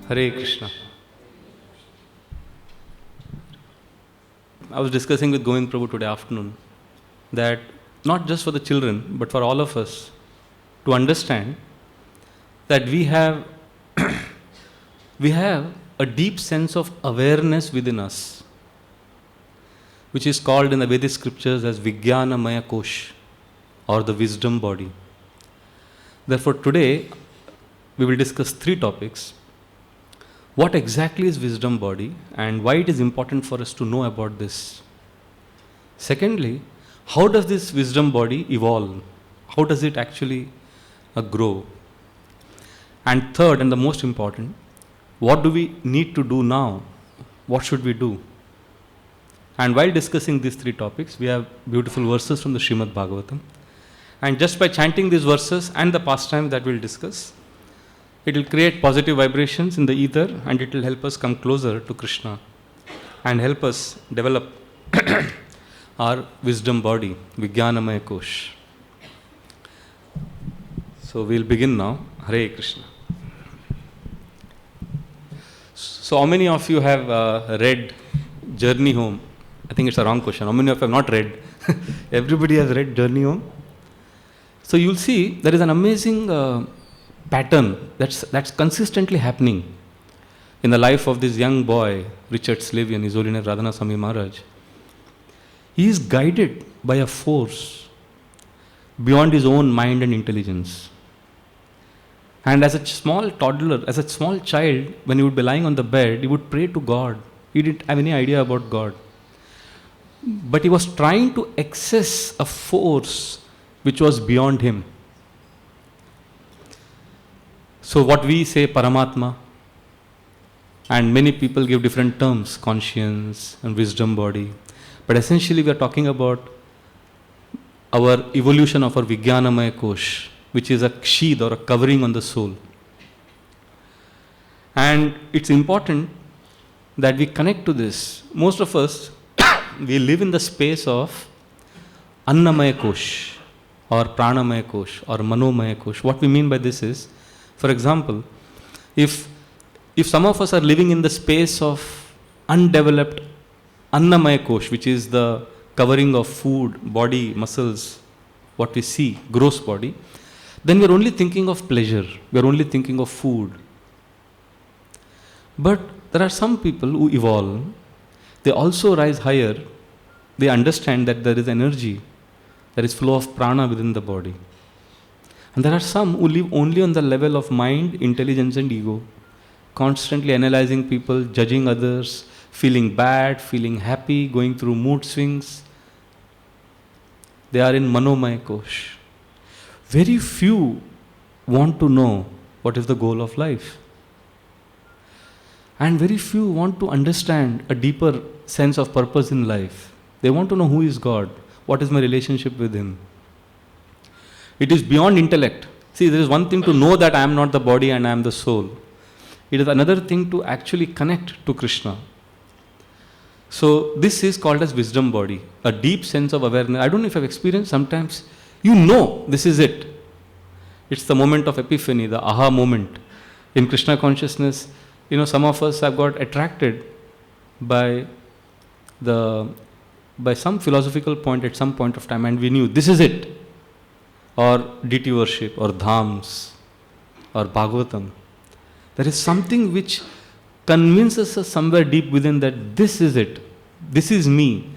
Hare Krishna. I was discussing with Govind Prabhu today afternoon that not just for the children but for all of us to understand that we have a deep sense of awareness within us, which is called in the Vedic scriptures as Vijnanamaya Kosh, or the wisdom body. Therefore today we will discuss three topics. What exactly is wisdom body and why it is important for us to know about this? Secondly, how does this wisdom body evolve? How does it actually grow? And third, and the most important, what do we need to do now? What should we do? And while discussing these three topics, we have beautiful verses from the Srimad Bhagavatam. And just by chanting these verses and the pastime that we'll discuss, it will create positive vibrations in the ether and it will help us come closer to Krishna and help us develop our wisdom body, Vijnanamaya Kosh. So we'll begin now. Hare Krishna. So how many of you have read Journey Home? I think it's a wrong question. How many of you have not read? Everybody has read Journey Home. So you'll see there is an amazing pattern that's consistently happening in the life of this young boy, Richard Slavin, His Holiness Radhana Swami Maharaj. He is guided by a force beyond his own mind and intelligence. And as a small toddler, as a small child, when he would be lying on the bed, he would pray to God. He didn't have any idea about God. But he was trying to access a force which was beyond him. So what we say Paramatma, and many people give different terms, conscience and wisdom body. But essentially we are talking about our evolution of our Vijnanamaya Kosh, which is a sheath or a covering on the soul. And it's important that we connect to this. Most of us, we live in the space of Annamaya Kosh or Pranamaya Kosh or Manomaya Kosh. What we mean by this is, for example, if some of us are living in the space of undeveloped Annamaya Kosh, which is the covering of food, body, muscles, what we see, gross body, then we are only thinking of pleasure, we are only thinking of food. But there are some people who evolve, they also rise higher, they understand that there is energy, there is flow of prana within the body. And there are some who live only on the level of mind, intelligence and ego, constantly analyzing people, judging others, feeling bad, feeling happy, going through mood swings. They are in Manomaya Kosh. Very few want to know what is the goal of life. And very few want to understand a deeper sense of purpose in life. They want to know who is God, what is my relationship with Him. It is beyond intellect. See, there is one thing to know that I am not the body and I am the soul. It is another thing to actually connect to Krishna. So this is called as wisdom body, a deep sense of awareness. I don't know if I've experienced sometimes, you know this is it. It's the moment of epiphany, the aha moment. In Krishna consciousness, some of us have got attracted by some philosophical point at some point of time and we knew this is it. Or deity worship, or dhams, or Bhagavatam. There is something which convinces us somewhere deep within that this is it, this is me.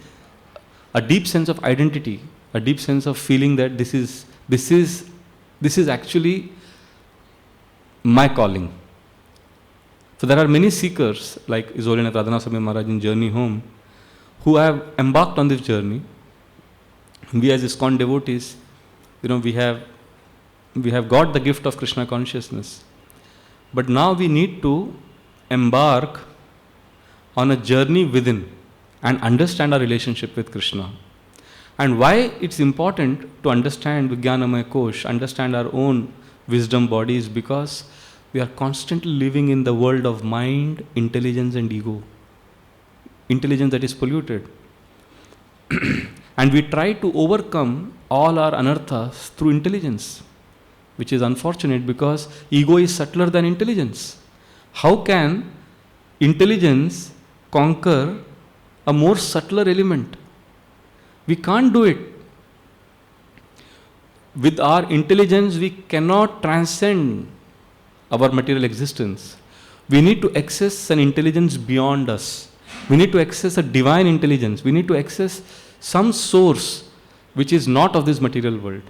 A deep sense of identity, a deep sense of feeling that this is actually my calling. So there are many seekers like His Holiness Radhana Swami Maharaj in Journey Home who have embarked on this journey. We as ISKCON devotees, we have got the gift of Krishna consciousness. But now we need to embark on a journey within and understand our relationship with Krishna. And why it's important to understand Vijnanamaya Kosh, understand our own wisdom body is because we are constantly living in the world of mind, intelligence and ego. Intelligence that is polluted. And we try to overcome all our anarthas through intelligence, which is unfortunate because ego is subtler than intelligence. How can intelligence conquer a more subtler element? We can't do it. With our intelligence, we cannot transcend our material existence. We need to access an intelligence beyond us. We need to access a divine intelligence. We need to access some source which is not of this material world.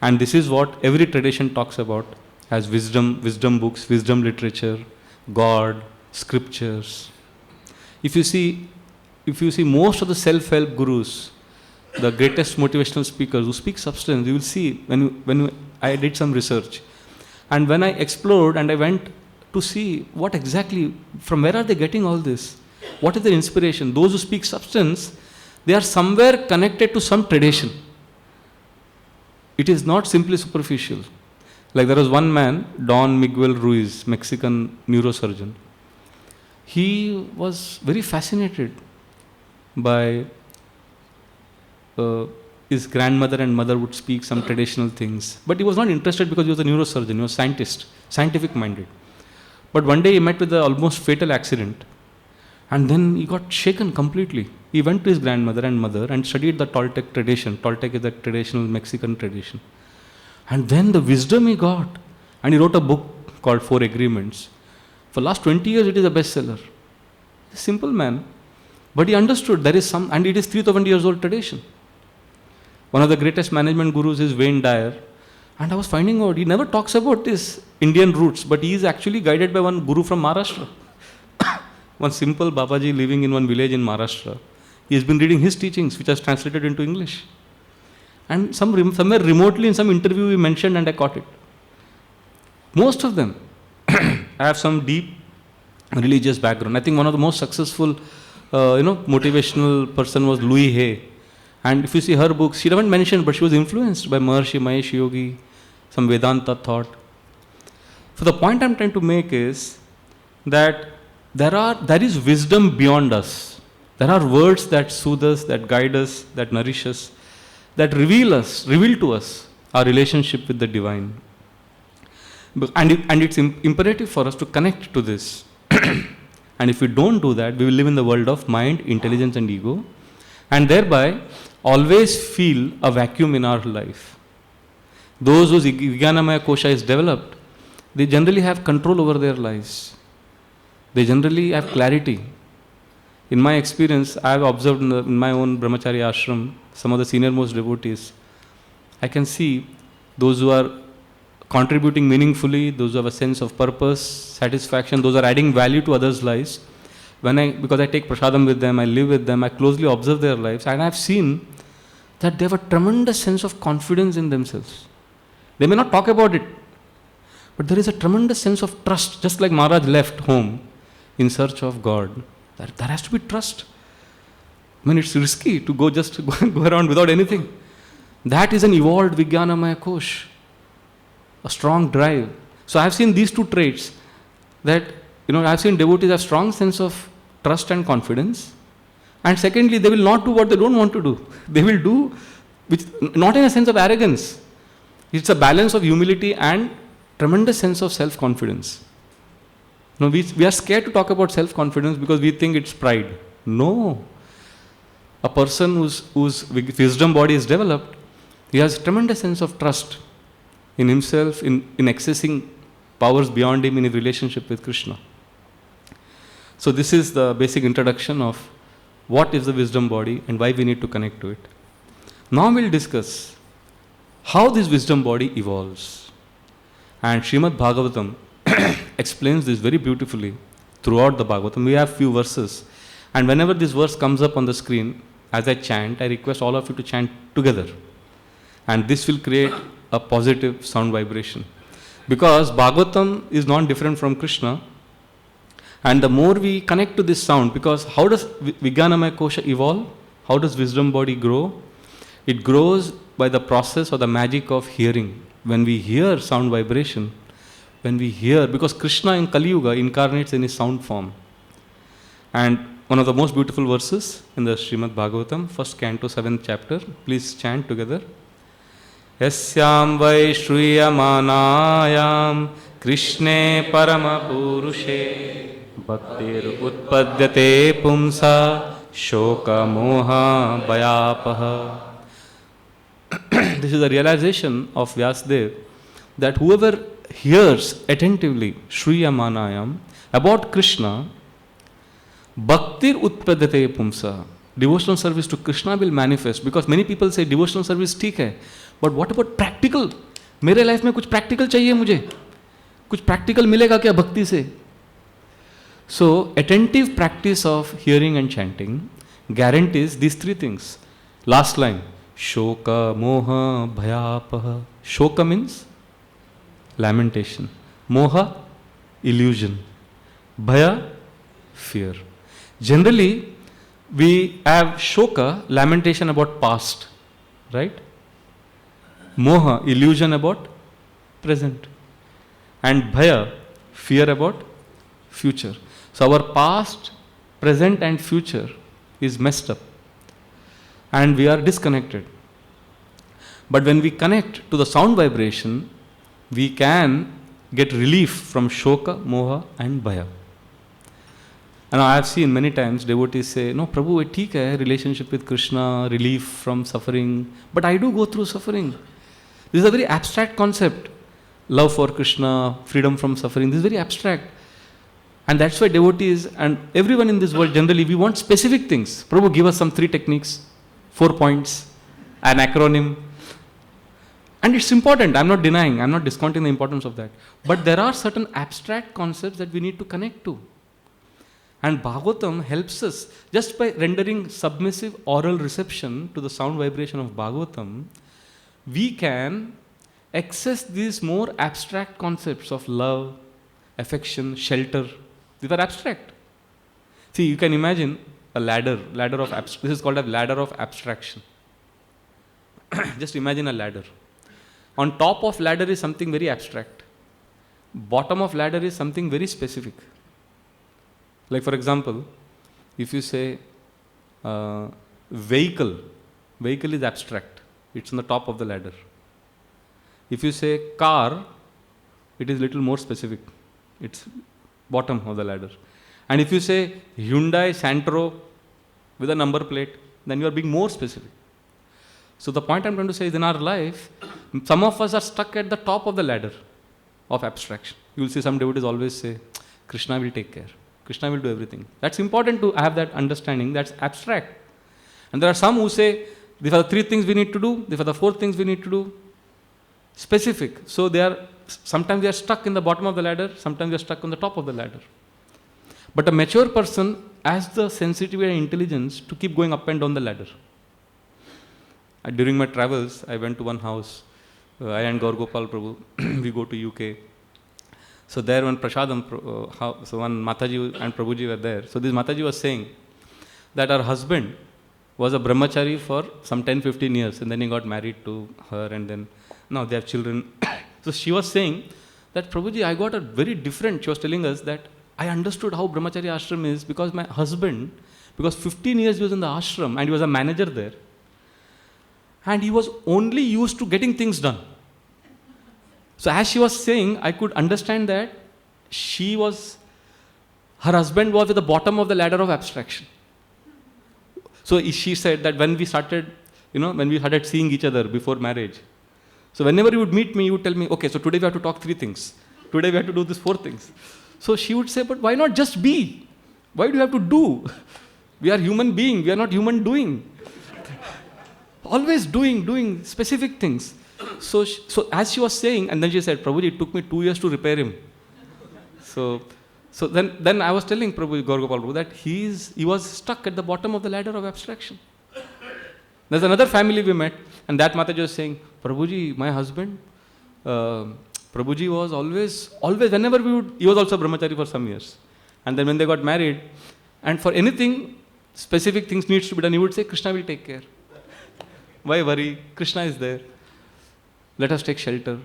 And this is what every tradition talks about as wisdom books, wisdom literature, God, scriptures. If you see most of the self-help gurus, the greatest motivational speakers who speak substance, you will see I did some research. And when I explored and I went to see what exactly, from where are they getting all this? What is their inspiration? Those who speak substance, they are somewhere connected to some tradition. It is not simply superficial. Like there was one man, Don Miguel Ruiz, Mexican neurosurgeon. He was very fascinated by his grandmother and mother would speak some traditional things. But he was not interested because he was a neurosurgeon, he was a scientist, scientific minded. But one day he met with an almost fatal accident. And then he got shaken completely. He went to his grandmother and mother and studied the Toltec tradition. Toltec is the traditional Mexican tradition. And then the wisdom he got. And he wrote a book called Four Agreements. For the last 20 years it is a bestseller. A simple man. But he understood there is some, and it is 3,000 years old tradition. One of the greatest management gurus is Wayne Dyer. And I was finding out, he never talks about his Indian roots, but he is actually guided by one guru from Maharashtra. One simple Babaji living in one village in Maharashtra. He has been reading his teachings, which has translated into English. And somewhere remotely in some interview he mentioned, and I caught it. Most of them have some deep religious background. I think one of the most successful motivational person was Louis Hay. And if you see her books, she doesn't mention, but she was influenced by Maharishi Mahesh Yogi, some Vedanta thought. So the point I'm trying to make is that there is wisdom beyond us. There are words that soothe us, that guide us, that nourish us, that reveal to us our relationship with the divine. And it's imperative for us to connect to this. And if we don't do that, we will live in the world of mind, intelligence and ego, and thereby always feel a vacuum in our life. Those whose Vijnanamaya Kosha is developed, they generally have control over their lives. They generally have clarity. In my experience, I have observed in my own brahmachari ashram, some of the senior most devotees, I can see those who are contributing meaningfully, those who have a sense of purpose, satisfaction, those are adding value to others' lives. Because I take prasadam with them, I live with them, I closely observe their lives, and I have seen that they have a tremendous sense of confidence in themselves. They may not talk about it, but there is a tremendous sense of trust, just like Maharaj left home in search of God. There has to be trust. I mean, it's risky to go around without anything. That is an evolved Vijnanamaya Kosh, a strong drive. So I have seen these two traits, that I have seen devotees have strong sense of trust and confidence, and secondly, they will not do what they don't want to do. They will do, which not in a sense of arrogance. It's a balance of humility and tremendous sense of self-confidence. We are scared to talk about self-confidence because we think it's pride. No. A person whose wisdom body is developed, he has tremendous sense of trust in himself, in accessing powers beyond him in his relationship with Krishna. So this is the basic introduction of what is the wisdom body and why we need to connect to it. Now we'll discuss how this wisdom body evolves. And Srimad Bhagavatam explains this very beautifully throughout the Bhagavatam. We have few verses, and whenever this verse comes up on the screen, as I chant, I request all of you to chant together. And this will create a positive sound vibration. Because Bhagavatam is not different from Krishna, and the more we connect to this sound, because how does Vijnanamaya Kosha evolve? How does wisdom body grow? It grows by the process or the magic of hearing. When we hear sound vibration, because Krishna in Kali Yuga incarnates in his sound form. And one of the most beautiful verses in the Srimad Bhagavatam, first canto, 7th chapter, please chant together. Yasyam vai shruyamanayam कृष्णे परमपुरुषे भक्तिर उत्पद्यते पुंसा शोकमोह भयापः. This is the realization of Vyasadeva, that whoever hears attentively Shri Yamanayam about Krishna, Bhaktir Utpadate Pumsa, devotional service to Krishna will manifest. Because many people say devotional service ठीक है, but what about practical? मेरे life में कुछ practical चाहिए मुझे, कुछ practical मिलेगा क्या भक्ति से? So attentive practice of hearing and chanting guarantees these three things. Last line, Shoka Moha Bhayapaha. Shoka means lamentation, Moha illusion, Bhaya fear. Generally, we have Shoka, lamentation about past, right? Moha, illusion about present. And Bhaya, fear about future. So our past, present and future is messed up. And we are disconnected. But when we connect to the sound vibration, we can get relief from Shoka, Moha and Bhaya. And I have seen many times devotees say, no, Prabhu, it theek hai, relationship with Krishna, relief from suffering. But I do go through suffering. This is a very abstract concept. Love for Krishna, freedom from suffering. This is very abstract. And that's why devotees and everyone in this world generally, we want specific things. Prabhu, give us some 3 techniques, 4 points, an acronym. And it's important. I'm not denying, I'm not discounting the importance of that. But there are certain abstract concepts that we need to connect to. And Bhagavatam helps us just by rendering submissive oral reception to the sound vibration of Bhagavatam. We can access these more abstract concepts of love, affection, shelter. These are abstract. See, you can imagine a ladder of this is called a ladder of abstraction. Just imagine a ladder. On top of ladder is something very abstract. Bottom of ladder is something very specific. Like for example, if you say vehicle is abstract. It's on the top of the ladder. If you say car, it is little more specific. It's bottom of the ladder. And if you say Hyundai Santro with a number plate, then you are being more specific. So the point I'm trying to say is in our life, some of us are stuck at the top of the ladder of abstraction. You will see some devotees always say, Krishna will take care. Krishna will do everything. That's important to have that understanding. That's abstract. And there are some who say, these are the 3 things we need to do. These are the 4 things we need to do. Specific. So sometimes they are stuck in the bottom of the ladder. Sometimes they are stuck on the top of the ladder. But a mature person has the sensitivity and intelligence to keep going up and down the ladder. During my travels, I went to one house. I and Gaur Gopal Prabhu, we go to UK. So there when Prasadam, so one Mataji and Prabhuji were there. So this Mataji was saying that her husband was a brahmachari for some 10-15 years and then he got married to her and then now they have children. So she was saying that Prabhuji, I got a very different, she was telling us that I understood how brahmachari ashram is because my husband, because 15 years he was in the ashram and he was a manager there. And he was only used to getting things done. So as she was saying, I could understand that her husband was at the bottom of the ladder of abstraction. So she said that when we started seeing each other before marriage, so whenever you would meet me, you would tell me, okay, so today we have to talk 3 things. Today we have to do these 4 things. So she would say, but why not just be? Why do you have to do? We are human beings, we are not human doing. Always doing specific things. So as she was saying, and then she said, Prabhuji, it took me 2 years to repair him. So then I was telling Prabhu Gaur Gopal Prabhu that he was stuck at the bottom of the ladder of abstraction. There's another family we met, and that Mataji was saying, Prabhuji, my husband, Prabhuji was always, whenever he was also a brahmachari for some years. And then when they got married, and for anything, specific things needs to be done, he would say, Krishna will take care. Why worry? Krishna is there. Let us take shelter.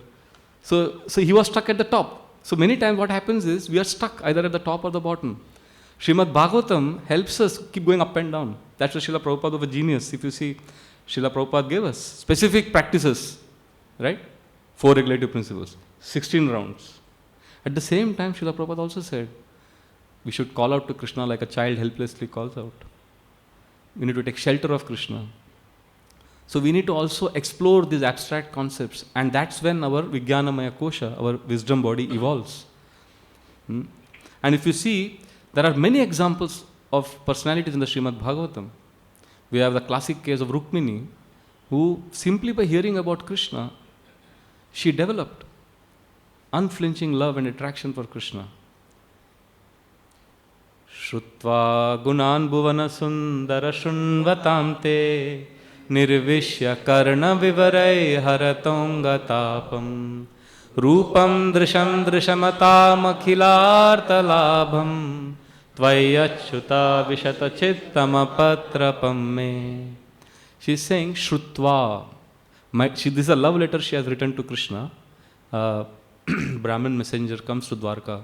So he was stuck at the top. So many times what happens is, we are stuck either at the top or the bottom. Srimad Bhagavatam helps us keep going up and down. That's why Srila Prabhupada was a genius. If you see, Srila Prabhupada gave us specific practices, right? 4 regulative principles, 16 rounds. At the same time, Srila Prabhupada also said, we should call out to Krishna like a child helplessly calls out. We need to take shelter of Krishna. So we need to also explore these abstract concepts, and that's when our Vijnanamaya Kosha, our wisdom body, evolves. And if you see, there are many examples of personalities in the Srimad Bhagavatam. We have the classic case of Rukmini, who simply by hearing about Krishna, she developed unflinching love and attraction for Krishna. Shrutva gunan bhuvana sundara shunvatam te nirvishya karna vivarai haratonga tapam rupam drisham drishamatam akhilartha labham tvayachyuta vishata chittam apatrapam me. She is saying, Shrutva. This is a love letter she has written to Krishna. Brahmin messenger comes to Dwarka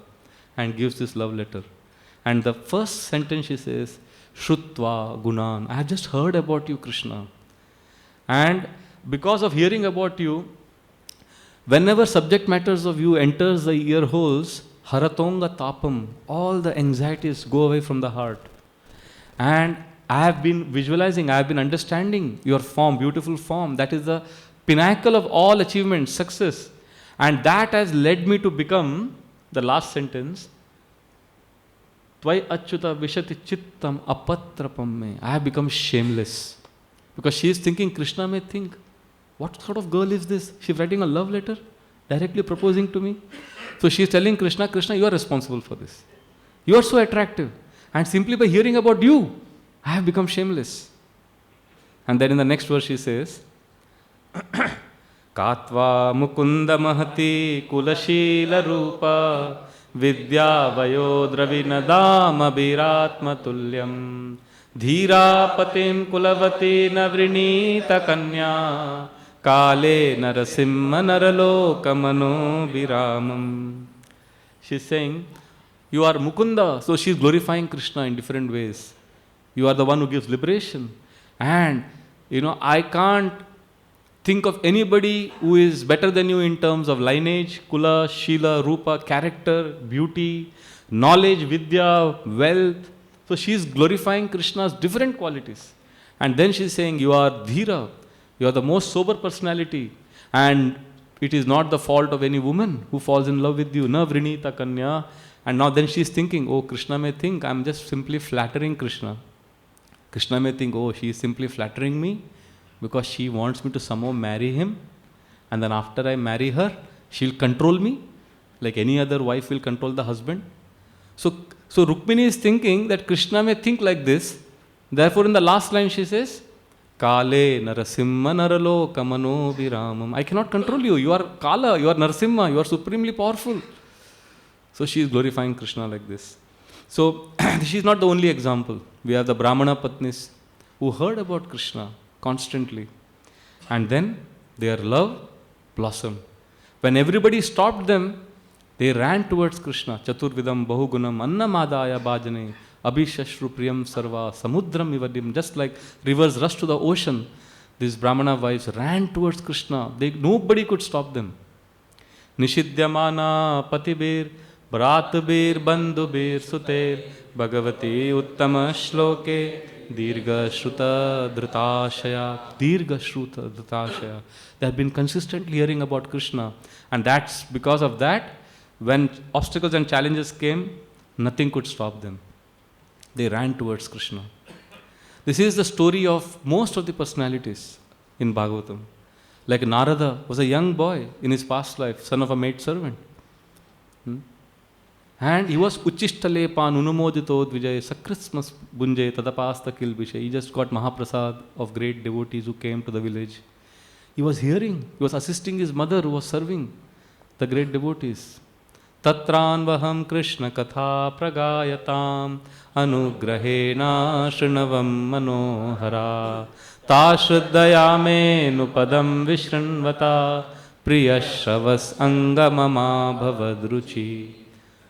and gives this love letter. And the first sentence she says, Shrutva Gunan. I have just heard about you, Krishna. And because of hearing about you, whenever subject matters of you enters the ear holes, Haratonga Tapam, all the anxieties go away from the heart. And I have been visualizing, I have been understanding your form, beautiful form. That is the pinnacle of all achievements, success. And that has led me to become, the last sentence, Tvai achyuta vishati chittam apatrapam me. I have become shameless. Because she is thinking, Krishna may think, what sort of girl is this? She is writing a love letter, directly proposing to me. So she is telling Krishna, Krishna, you are responsible for this. You are so attractive. And simply by hearing about you, I have become shameless. And then in the next verse she says, Katva mukunda mahati kulashila rupa vidya vayodra vinadama biratma tulyam dhira patim kulavati navrinita kanya kale narasimha naraloka mano viramam. She is saying, you are Mukunda. So she is glorifying Krishna in different ways. You are the one who gives liberation. And, I can't think of anybody who is better than you in terms of lineage, kula, shila, rupa, character, beauty, knowledge, vidya, wealth. So she is glorifying Krishna's different qualities. And then she is saying, you are dhira. You are the most sober personality. And it is not the fault of any woman who falls in love with you. Na vrinita kanya. And now then she is thinking, oh, Krishna may think I am just simply flattering Krishna. Krishna may think, oh, she is simply flattering me because she wants me to somehow marry him. And then after I marry her, she will control me like any other wife will control the husband. So Rukmini is thinking that Krishna may think like this. Therefore, in the last line she says, Kale narasimha naralo kamano viramam. I cannot control you. You are Kala, you are Narasimha, you are supremely powerful. So she is glorifying Krishna like this. So she is not the only example. We have the Brahmana Patnis who heard about Krishna constantly. And then their love blossomed. When everybody stopped them, they ran towards Krishna. Chaturvidam bahugunam annamadaya bhajane abhishashru priyam sarva samudram ivadim. Just like rivers rush to the ocean, these Brahmana wives ran towards Krishna. Nobody could stop them. Nishidhyamana patibir Bratbir bandubir suter Bhagavati uttama shloke Dirga shruta dhritashaya. Dirga shruta dhritashaya. They have been consistently hearing about Krishna. And that's because of that, when obstacles and challenges came, nothing could stop them. They ran towards Krishna. This is the story of most of the personalities in Bhagavatam. Like Narada was a young boy in his past life, son of a maid servant. And he was Uchishtalepan Unumodito Dvijay Sakrismas Bunjay Tadapasta Kilbishay. He just got Mahaprasad of great devotees who came to the village. He was hearing, he was assisting his mother who was serving the great devotees. Tatranvaham Krishna Katha Pragayatam Anugrahena Shrunavam Manohara Tashuddayame Nupadam Vishranvata Priyashavas Angamama Bhavadruchi.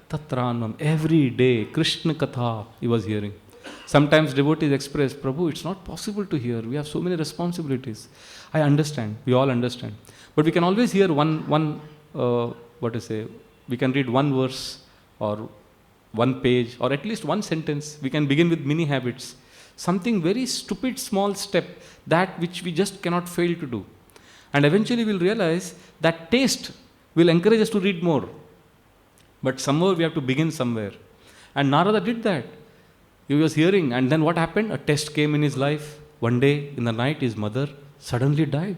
Tatranvam. Every day, Krishna Katha he was hearing. Sometimes devotees express, Prabhu, it's not possible to hear. We have so many responsibilities. I understand. We all understand. But we can always hear one We can read one verse or one page or at least one sentence. We can begin with mini habits. Something very stupid, small step, that which we just cannot fail to do. And eventually we'll realize that taste will encourage us to read more. But somehow we have to begin somewhere. And Narada did that. He was hearing, and then what happened? A test came in his life. One day in the night, his mother suddenly died.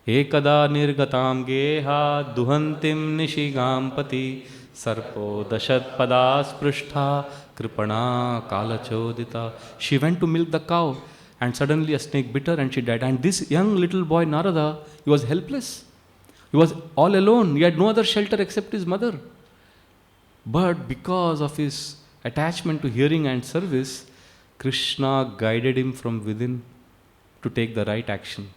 Ekada nirgatam geha duhantim nishigam pati sarpo dashat padas prushtha kripana kalachodita. She went to milk the cow, and suddenly a snake bit her and she died. And this young little boy Narada, he was helpless. He was all alone. He had no other shelter except his mother. But because of his attachment to hearing and service, Krishna guided him from within to take the right action.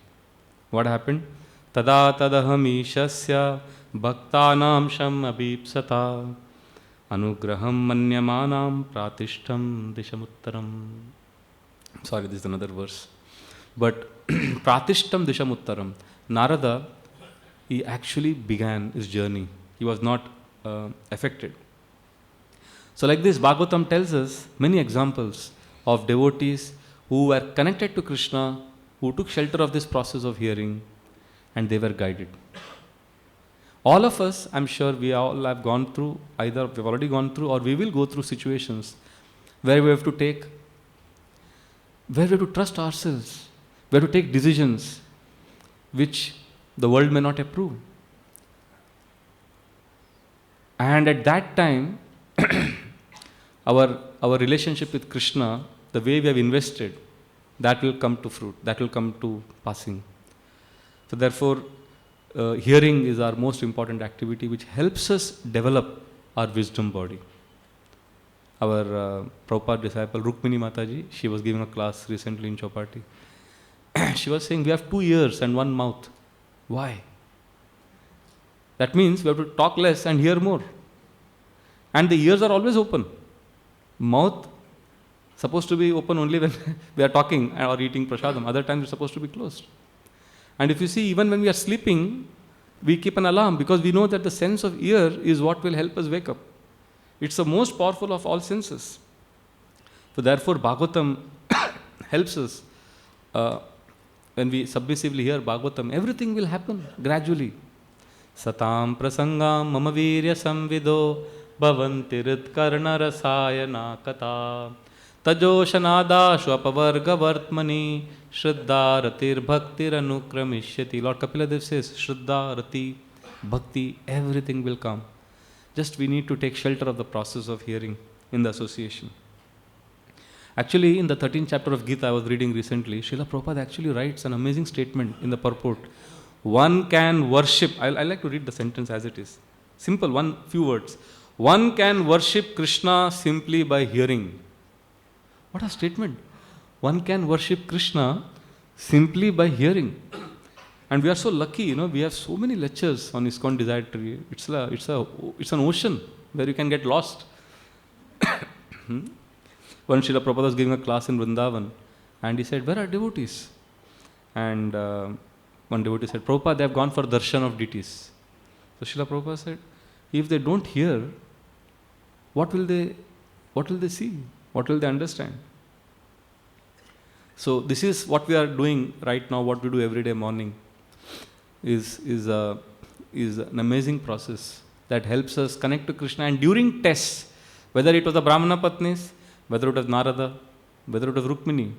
What happened? Tada tadahamishasya bhaktanam sham abhipsata anugraham manyamanam pratishtam dishamuttaram. Sorry, this is another verse. But pratishtam dishamuttaram. Narada, he actually began his journey. He was not affected. So like this, Bhagavatam tells us many examples of devotees who were connected to Krishna, who took shelter of this process of hearing, and they were guided. All of us, I'm sure we all have gone through, either we've already gone through or we will go through situations where we have to trust ourselves, we have to take decisions which the world may not approve. And at that time, our relationship with Krishna, the way we have invested, that will come to fruit, that will come to passing. So therefore, hearing is our most important activity, which helps us develop our wisdom body. Our Prabhupada disciple Rukmini Mataji, she was giving a class recently in Chowpatty. She was saying we have 2 ears and 1 mouth. Why? That means we have to talk less and hear more. And the ears are always open. Mouth supposed to be open only when we are talking or eating prasadam. Other times it's supposed to be closed. And if you see, even when we are sleeping, we keep an alarm because we know that the sense of ear is what will help us wake up. It's the most powerful of all senses. So therefore, Bhagavatam helps us. When we submissively hear Bhagavatam, everything will happen gradually. Satam prasangam mama virya samvido bhavantirit karna rasayana kata tajoshanada shwapavarga vartmani shraddha ratir bhaktir anukramishyati. Lord Kapila Dev says, Shraddha, Rati, Bhakti, everything will come. Just we need to take shelter of the process of hearing in the association. Actually, in the 13th chapter of Gita I was reading recently, Srila Prabhupada actually writes an amazing statement in the purport. One can worship, I like to read the sentence as it is. Simple, few words. One can worship Krishna simply by hearing. What a statement. One can worship Krishna simply by hearing. And we are so lucky, we have so many lectures on ISKCON Desire Tree. It's an ocean where you can get lost. One Srila Prabhupada was giving a class in Vrindavan, and he said, where are devotees? And one devotee said, Prabhupada, they have gone for darshan of deities. So Srila Prabhupada said, if they don't hear, what will they see? What will they understand? So this is what we are doing right now, what we do every day morning, is an amazing process that helps us connect to Krishna. And during tests, whether it was the Brahmana Patnis, whether it was Narada, whether it was Rukmini,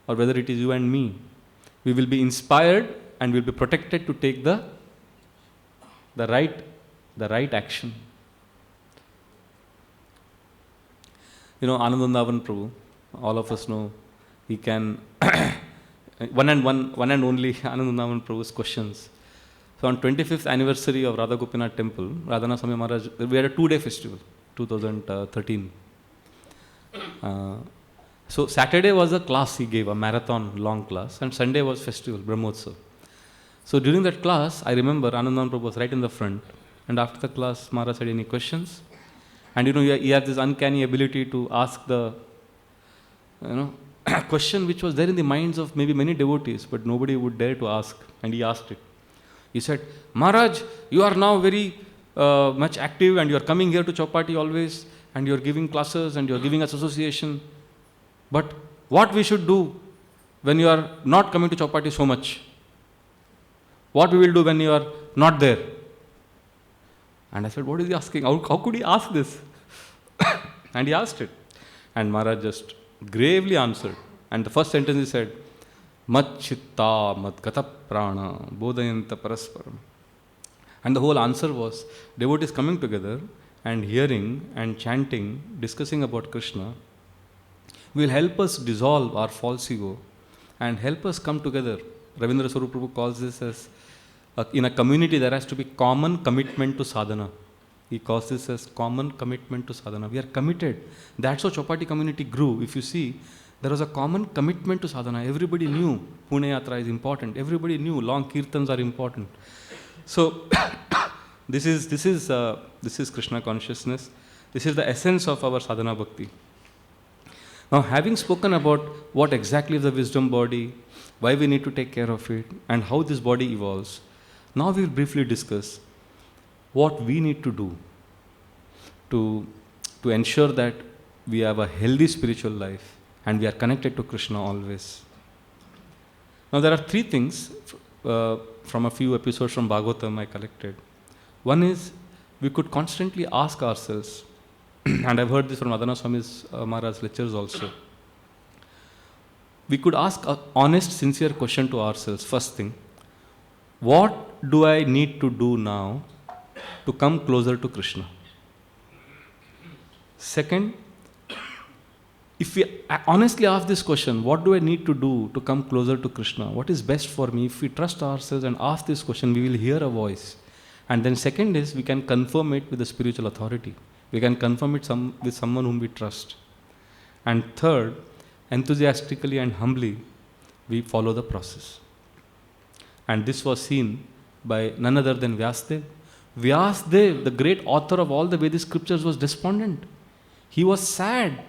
or whether it is you and me, we will be inspired and will be protected to take the right action. Anandandavan Prabhu, all of us know, he can one and only Anandandavan Prabhu's questions. So on 25th anniversary of Radha Gopinath Temple, Radhanath Swami Maharaj, we had a 2-day festival, 2013. So Saturday was a class he gave, a marathon long class, and Sunday was festival, Brahmotsav. So during that class, I remember Anandandavan Prabhu was right in the front, and after the class, Maharaj said, any questions? And he had this uncanny ability to ask the question which was there in the minds of maybe many devotees, but nobody would dare to ask, and he asked it. He said, Maharaj, you are now very much active and you are coming here to Chowpatty always and you are giving classes and you are giving us association. But what we should do when you are not coming to Chowpatty so much? What we will do when you are not there? And I said, what is he asking? How could he ask this? And he asked it. And Maharaj just gravely answered. And the first sentence he said, Mat chitta mat gata prana bodhayanta parasparam. And the whole answer was, devotees coming together and hearing and chanting, discussing about Krishna, will help us dissolve our false ego and help us come together. Ravindra Swarup Prabhu calls this as, in a community there has to be common commitment to sadhana. He calls this as common commitment to sadhana. We are committed. That's how Chowpatty community grew. If you see, there was a common commitment to sadhana. Everybody knew Pune Yatra is important. Everybody knew long kirtans are important. So this is Krishna consciousness. This is the essence of our sadhana bhakti. Now, having spoken about what exactly is the wisdom body, why we need to take care of it, and how this body evolves, now we will briefly discuss what we need to do to ensure that we have a healthy spiritual life and we are connected to Krishna always. Now, there are three things from a few episodes from Bhagavatam I collected. One is, we could constantly ask ourselves, and I've heard this from Adana Swami's Maharaj's lectures also. We could ask an honest, sincere question to ourselves. First thing, what do I need to do now to come closer to Krishna? Second, if we honestly ask this question, what do I need to do to come closer to Krishna? What is best for me? If we trust ourselves and ask this question, we will hear a voice. And then second is, we can confirm it with the spiritual authority. We can confirm it with someone whom we trust. And third, enthusiastically and humbly, we follow the process. And this was seen by none other than Vyasdev. Vyasdev, the great author of all the Vedic scriptures, was despondent. He was sad.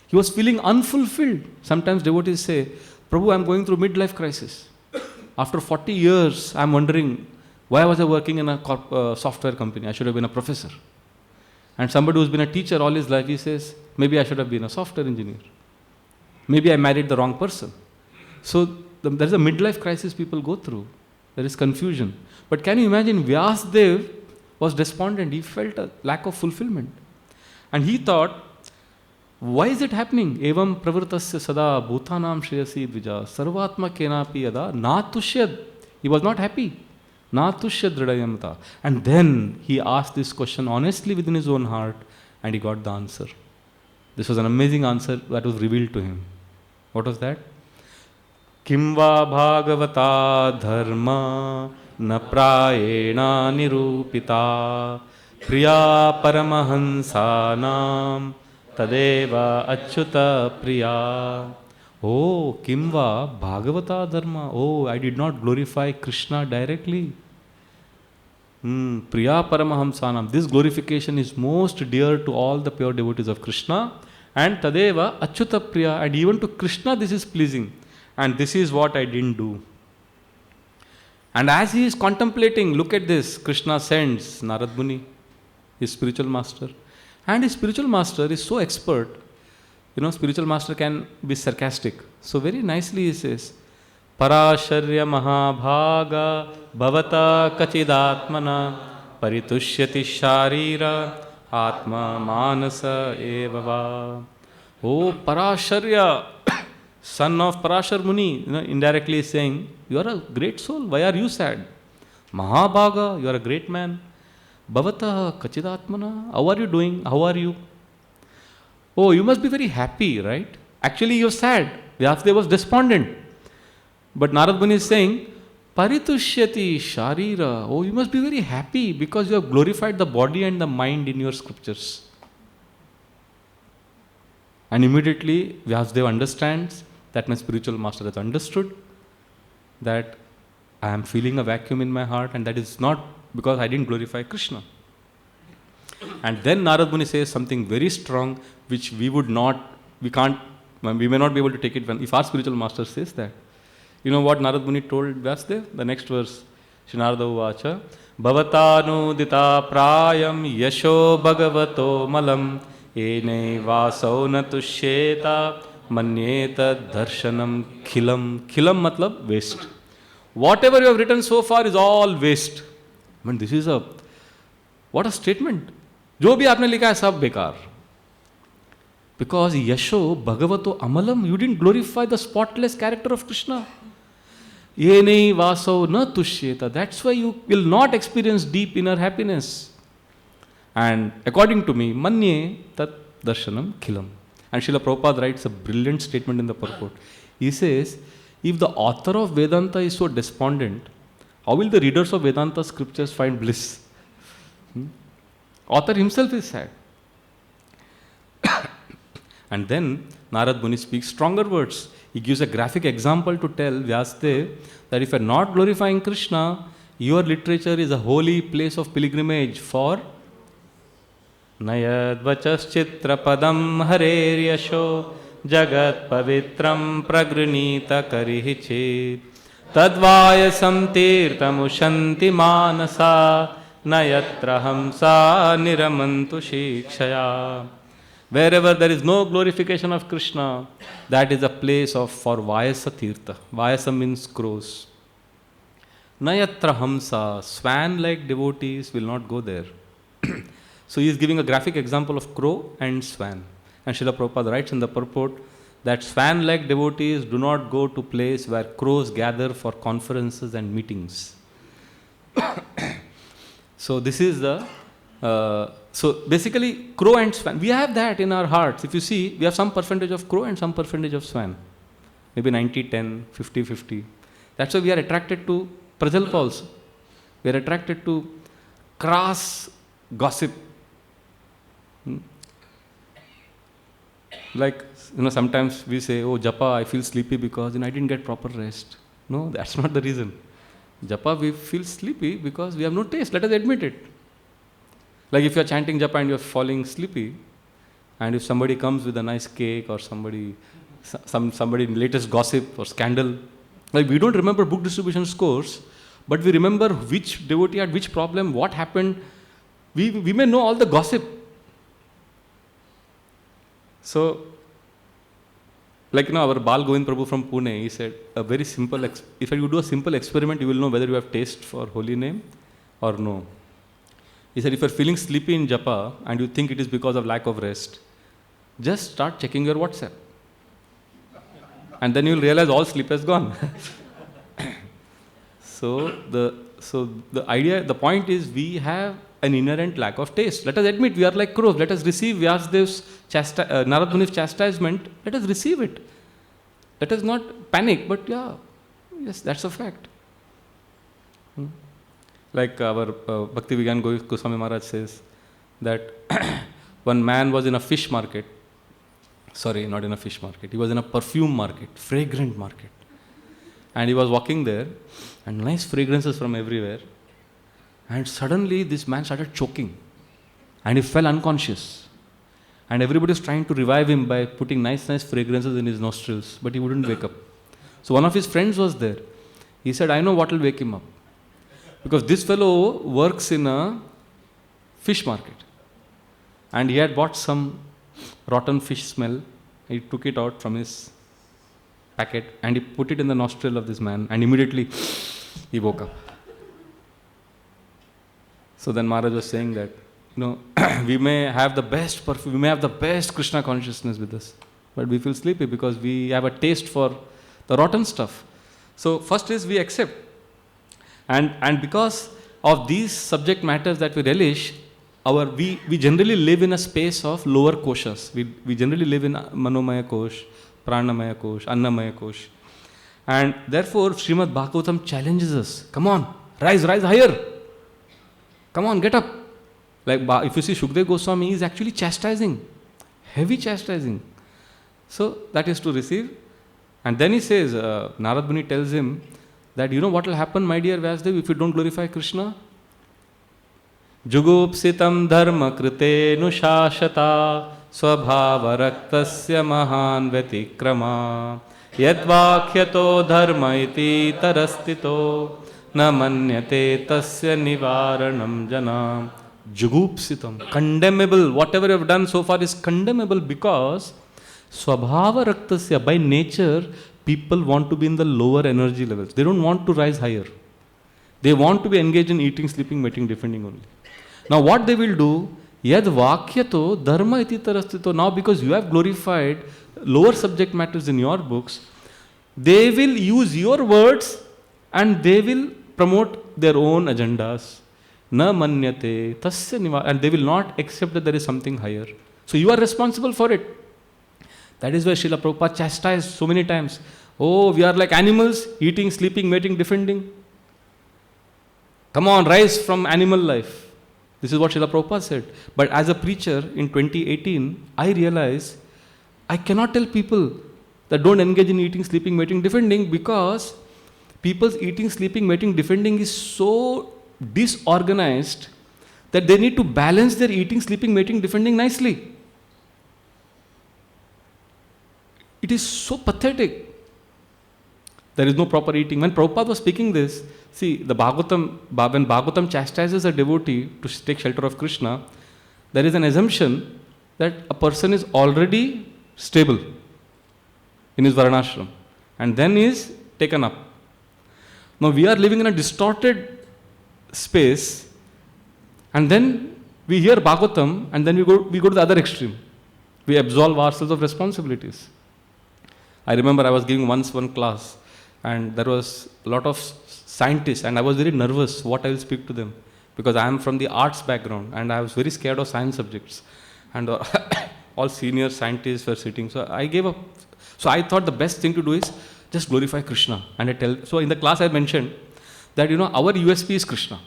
He was feeling unfulfilled. Sometimes devotees say, Prabhu, I am going through midlife crisis. After 40 years, I am wondering, why was I working in a software company? I should have been a professor. And somebody who's been a teacher all his life, he says, maybe I should have been a software engineer. Maybe I married the wrong person. So there is a midlife crisis people go through. There is confusion. But can you imagine, Vyasdev was despondent. He felt a lack of fulfillment. And he thought, why is it happening? Evam pravritasya sada bhutanam shreyasi dvija sarvatma kenapi yada natushyad. He was not happy. Natushyad dridayamata. And then he asked this question honestly within his own heart and he got the answer. This was an amazing answer that was revealed to him. What was that? Kimva bhagavata dharma na prayena nirupita priya paramahansanam tadeva achyuta priya. Oh, Kimva bhagavata dharma. Oh, I did not glorify Krishna directly. Priya paramahamsanam. This glorification is most dear to all the pure devotees of Krishna. And tadeva achyuta priya. And even to Krishna this is pleasing. And this is what I didn't do. And as he is contemplating, look at this, Krishna sends Narad Muni, his spiritual master. And his spiritual master is so expert. You know, spiritual master can be sarcastic. So very nicely he says, Parasharya Mahabhaga Bhavata Kachidatmana Paritushyati Sharira Atma Manasa Evava. Oh, Parasharya, son of Parashar Muni, indirectly is saying, you are a great soul. Why are you sad? Mahabhaga, you are a great man. Bhavata Kachidatmana, how are you doing? How are you? Oh, you must be very happy, right? Actually, you are sad. Vyasdev was despondent. But Narad Muni is saying, Paritushyati Sharira. Oh, you must be very happy because you have glorified the body and the mind in your scriptures. And immediately Vyasdev understands that my spiritual master has understood that I am feeling a vacuum in my heart and that is not because I didn't glorify Krishna. And then Narad Muni says something very strong which we may not be able to take it if our spiritual master says that. You know what Narad Muni told Vyasdev? The next verse. Shri Narada Uvacha Bhavatánudita prayam yasho bhagavato malam ene vasau na tushyeta manyeta darshanam khilam. Khilam matlab waste. Whatever you have written so far is all waste. I mean, this is what a statement. जो भी आपने लिखा है सब बेकार. Because Yasho Bhagavato Amalam, you didn't glorify the spotless character of Krishna. Yenei Vaso na Tushyeta. That's why you will not experience deep inner happiness. And according to me, Manye Tat Darshanam Khilam. And Srila Prabhupada writes a brilliant statement in the purport. He says, if the author of Vedanta is so despondent, how will the readers of Vedanta scriptures find bliss? Author himself is sad. And then Narad Muni speaks stronger words. He gives a graphic example to tell Vyasdev that if you are not glorifying Krishna, your literature is a holy place of pilgrimage for Nayad Vachaschitra Padam Harer Yasho Jagat Pavitram Pragranita Karihi Tadvayasam Tirtamushanti Manasa Nayatra Hamsa Niramantu Shikshaya. Wherever there is no glorification of Krishna, that is a place for Vayasa Tirtha. Vayasa means crows. Nayatra Hamsa, swan-like devotees will not go there. So he is giving a graphic example of crow and swan. And Srila Prabhupada writes in the purport that swan-like devotees do not go to place where crows gather for conferences and meetings. So this is the so basically crow and swan, we have that in our hearts. If you see, we have some percentage of crow and some percentage of swan. Maybe 90-10, 50-50. That's why we are attracted to Prajalpa also. We are attracted to crass gossip. Like, sometimes we say, oh, Japa, I feel sleepy because I didn't get proper rest. No, that's not the reason. Japa, we feel sleepy because we have no taste. Let us admit it. Like if you are chanting Japa and you are falling sleepy, and if somebody comes with a nice cake or somebody latest gossip or scandal, like we don't remember book distribution scores, but we remember which devotee had which problem, what happened. We may know all the gossip. So, like our Bal Govind Prabhu from Pune, he said a very simple, if you do a simple experiment, you will know whether you have taste for holy name or no. He said, if you are feeling sleepy in Japa and you think it is because of lack of rest, just start checking your WhatsApp. And then you will realize all sleep has gone. So the point is we have an inherent lack of taste. Let us admit we are like crows. Let us receive Vyasdev's Narad Muni's chastisement. Let us receive it. Let us not panic, but yes, that's a fact. Like our Bhakti Vigyan Goswami Maharaj says that one man was in a fish market. Sorry, not in a fish market. He was in a perfume market, fragrant market. And he was walking there and nice fragrances from everywhere. And suddenly this man started choking and he fell unconscious. And everybody was trying to revive him by putting nice fragrances in his nostrils, but he wouldn't wake up. So one of his friends was there. He said, I know what will wake him up. Because this fellow works in a fish market. And he had bought some rotten fish smell. He took it out from his packet and he put it in the nostril of this man and immediately he woke up. So then Maharaj was saying that, we may have the best perfume, we may have the best Krishna consciousness with us, but we feel sleepy because we have a taste for the rotten stuff. So first is we accept. And because of these subject matters that we relish, we generally live in a space of lower koshas. We generally live in Manomaya Kosh, Pranamaya Kosh, Annamaya Kosh. And therefore, Srimad Bhagavatam challenges us. Come on, rise higher. Come on, get up. Like if you see Shukdev Goswami, he is actually chastising, heavy chastising. So that is to receive. And then he says, Narad Muni tells him that what will happen, my dear Vyasdev, if you don't glorify Krishna? Jugupsitam dharma krite nushashata swabhava raktasya mahan vyatikrama yadvakhyato dharma iti tarastito na manyate tasya nivaranam janam. Jugupsitam. Condemnable. Whatever you have done so far is condemnable because Swabhava Raktasya, by nature, people want to be in the lower energy levels. They don't want to rise higher. They want to be engaged in eating, sleeping, mating, defending only. Now what they will do, yad vakyato dharma iti tarastito. Now because you have glorified lower subject matters in your books, they will use your words and they will promote their own agendas. Na manyate tasya niva, and they will not accept that there is something higher. So you are responsible for it. That is why Srila Prabhupada chastised so many times. Oh, we are like animals, eating, sleeping, mating, defending. Come on, rise from animal life. This is what Srila Prabhupada said. But as a preacher in 2018, I realized I cannot tell people that don't engage in eating, sleeping, mating, defending, because people's eating, sleeping, mating, defending is so disorganized that they need to balance their eating, sleeping, mating, defending nicely. It is so pathetic. There is no proper eating. When Prabhupada was speaking this, see, the Bhagavatam, when Bhagavatam chastises a devotee to take shelter of Krishna, there is an assumption that a person is already stable in his Varnashram and then is taken up. Now we are living in a distorted space and then we hear Bhagavatam and then we go to the other extreme. We absolve ourselves of responsibilities. I remember I was giving once one class and there was a lot of scientists and I was very nervous what I will speak to them because I am from the arts background and I was very scared of science subjects and all senior scientists were sitting. So I gave up. So I thought the best thing to do is just glorify Krishna. And so in the class I mentioned that our USP is Krishna.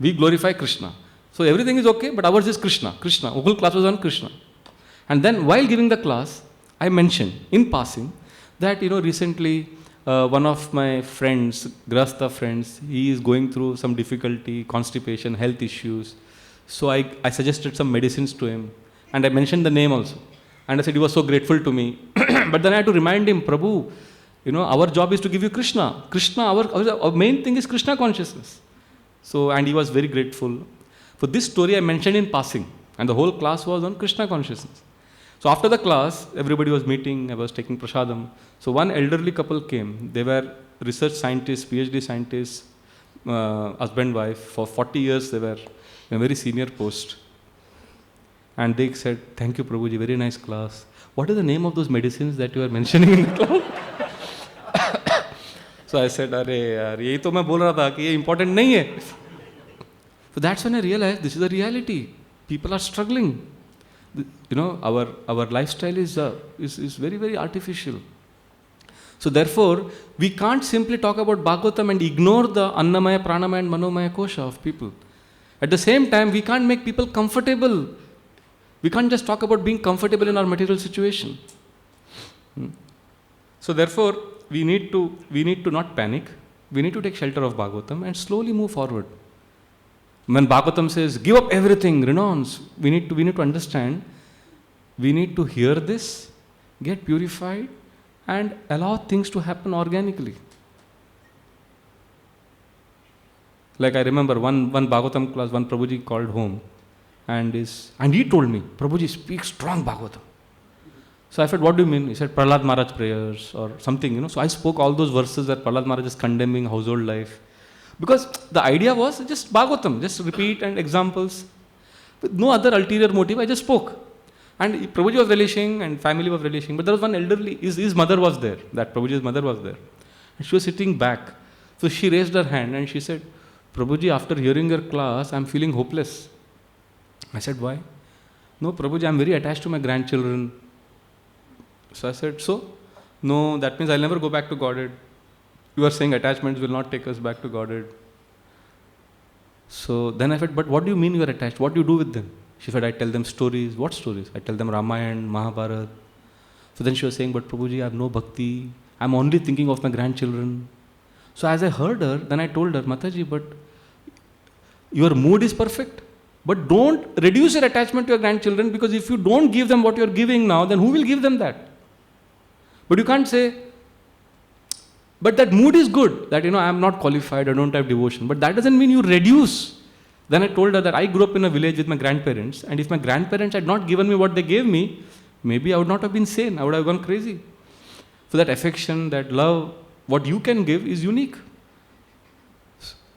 We glorify Krishna. So everything is okay, but ours is Krishna. Krishna. The whole class was on Krishna. And then while giving the class, I mentioned in passing that recently one of my friends, Grasta friends, he is going through some difficulty, constipation, health issues. So I suggested some medicines to him and I mentioned the name also. And I said he was so grateful to me. But then I had to remind him, Prabhu, our job is to give you Krishna. Krishna, our main thing is Krishna consciousness. So, and he was very grateful. For this story I mentioned in passing and the whole class was on Krishna consciousness. So after the class, everybody was meeting, I was taking prasadam. So one elderly couple came. They were research scientists, PhD scientists, husband, wife. For 40 years they were in a very senior post. And they said, thank you Prabhuji, very nice class. What is the name of those medicines that you are mentioning in the class? So I said, अरे यही तो मैं बोल रहा था कि ये important नहीं है. So that's when I realized this is a reality. People are struggling. Our lifestyle is very, very artificial. So therefore, we can't simply talk about Bhagavatam and ignore the Annamaya, Pranamaya and Manomaya Kosha of people. At the same time, we can't make people comfortable. We can't just talk about being comfortable in our material situation. So therefore, we need to not panic. We need to take shelter of Bhagavatam and slowly move forward. When Bhagavatam says, give up everything, renounce, we need to understand, we need to hear this, get purified, and allow things to happen organically. Like I remember one Bhagavatam class, one Prabhuji called home, and he told me, Prabhuji, speak strong Bhagavatam. So I said, what do you mean? He said, Prahlad Maharaj prayers or something, So I spoke all those verses where Prahlad Maharaj is condemning household life. Because the idea was just Bhagavatam, just repeat and examples. With no other ulterior motive, I just spoke. And Prabhuji was relishing and family was relishing. But there was one elderly, his mother was there. That Prabhuji's mother was there. And she was sitting back. So she raised her hand and she said, Prabhuji, after hearing your class, I'm feeling hopeless. I said, why? No, Prabhuji, I'm very attached to my grandchildren. So I said, so? No, that means I'll never go back to Godhead. You are saying attachments will not take us back to Godhead. So then I said, but what do you mean you are attached? What do you do with them? She said, I tell them stories. What stories? I tell them Ramayana, Mahabharata. So then she was saying, but Prabhuji, I have no bhakti. I'm only thinking of my grandchildren. So as I heard her, then I told her, Mataji, but your mood is perfect. But don't reduce your attachment to your grandchildren, because if you don't give them what you're giving now, then who will give them that? But you can't say, But that mood is good, that, I am not qualified, I don't have devotion. But that doesn't mean you reduce. Then I told her that I grew up in a village with my grandparents, and if my grandparents had not given me what they gave me, maybe I would not have been sane, I would have gone crazy. So that affection, that love, what you can give is unique.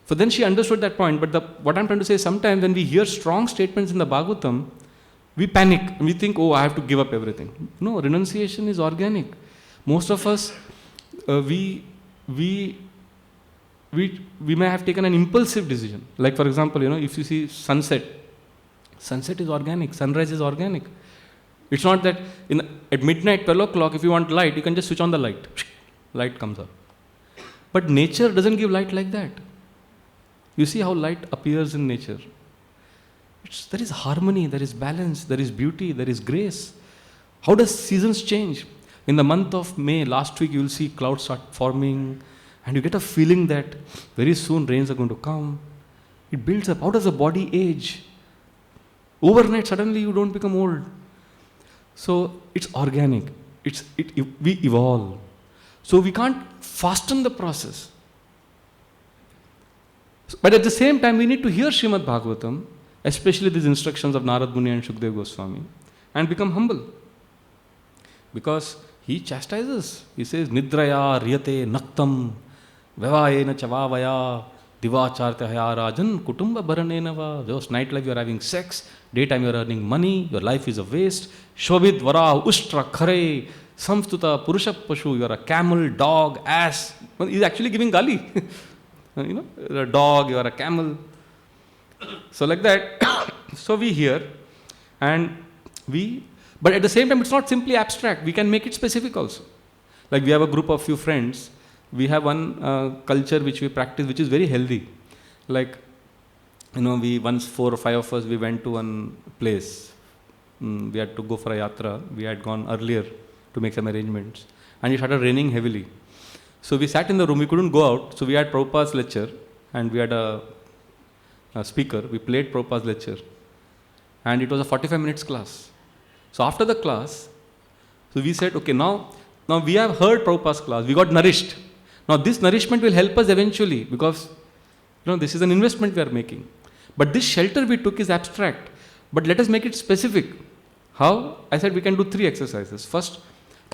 So then she understood that point. But what I'm trying to say is, sometimes when we hear strong statements in the Bhagavatam, we panic and we think, oh, I have to give up everything. No, renunciation is organic. Most of us, we may have taken an impulsive decision. Like, for example, if you see sunset is organic, sunrise is organic. It's not that at midnight, 12 o'clock, if you want light, you can just switch on the light. Light comes up. But nature doesn't give light like that. You see how light appears in nature. There is harmony, there is balance, there is beauty, there is grace. How does seasons change? In the month of May, last week, you will see clouds start forming, and you get a feeling that very soon rains are going to come. It builds up. How does the body age? Overnight, suddenly you don't become old. So it's organic. We evolve. So we can't fasten the process. But at the same time, we need to hear Srimad Bhagavatam, especially these instructions of Narad Muni and Shukdev Goswami, and become humble. Because he chastises. He says, Nidraya riyate naktam vevayena chavavaya divachartahaya rajan kutumba bharanena va. Just night life you are having sex, daytime you are earning money, your life is a waste. Shobhit vara ustra khare samstuta purusha pashu, you are a camel, dog, ass. Well, he is actually giving gali. You're a dog, you are a camel. So like that, so we hear, but at the same time, it's not simply abstract. We can make it specific also. Like, we have a group of few friends. We have one culture which we practice, which is very healthy. Like, we once 4 or 5 of us, we went to one place. We had to go for a yatra. We had gone earlier to make some arrangements. And it started raining heavily. So we sat in the room, we couldn't go out. So we had Prabhupada's lecture, and we had a speaker. We played Prabhupada's lecture. And it was a 45 minutes class. So after the class, so we said, okay, now we have heard Prabhupada's class. We got nourished. Now this nourishment will help us eventually, because this is an investment we are making. But this shelter we took is abstract. But let us make it specific. How? I said we can do 3 exercises. First,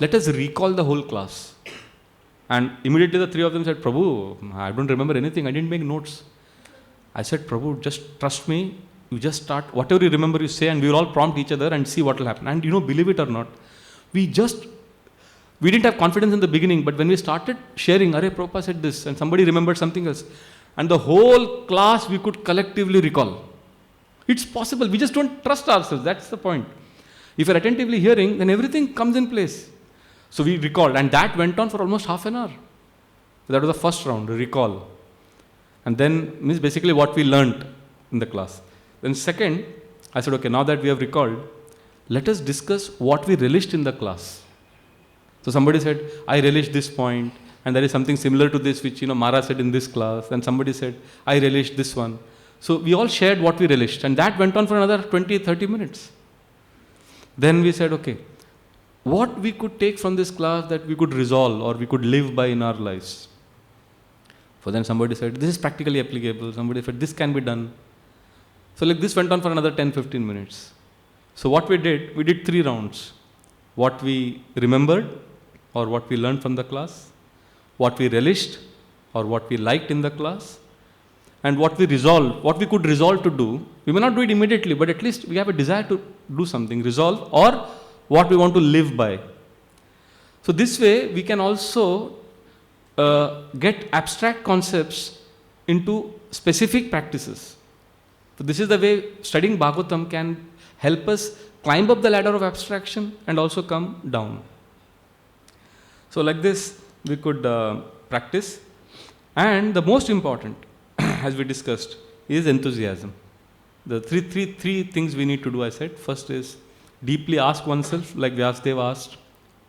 let us recall the whole class. And immediately the 3 of them said, Prabhu, I don't remember anything. I didn't make notes. I said, Prabhu, just trust me. You just start, whatever you remember, you say, and we will all prompt each other and see what will happen. And believe it or not, we didn't have confidence in the beginning, but when we started sharing, Arey, Prabhupada said this, and somebody remembered something else. And the whole class we could collectively recall. It's possible. We just don't trust ourselves. That's the point. If you're attentively hearing, then everything comes in place. So we recalled, and that went on for almost half an hour. That was the first round, recall. And then means basically what we learnt in the class. Then second, I said, okay, now that we have recalled, let us discuss what we relished in the class. So somebody said, I relished this point, and there is something similar to this which Mara said in this class, and somebody said, I relished this one. So we all shared what we relished, and that went on for another 20-30 minutes. Then we said, okay, what we could take from this class that we could resolve or we could live by in our lives. So then somebody said, this is practically applicable. Somebody said, this can be done. So like this went on for another 10-15 minutes. So what we did 3 rounds. What we remembered or what we learned from the class, what we relished or what we liked in the class, and what we could resolve to do. We may not do it immediately, but at least we have a desire to do something, resolve, or what we want to live by. So this way we can also get abstract concepts into specific practices. So this is the way studying Bhagavatam can help us climb up the ladder of abstraction and also come down. So like this we could practice. And the most important, as we discussed, is enthusiasm. The three things we need to do, I said. First is deeply ask oneself, like Vyasadeva asked,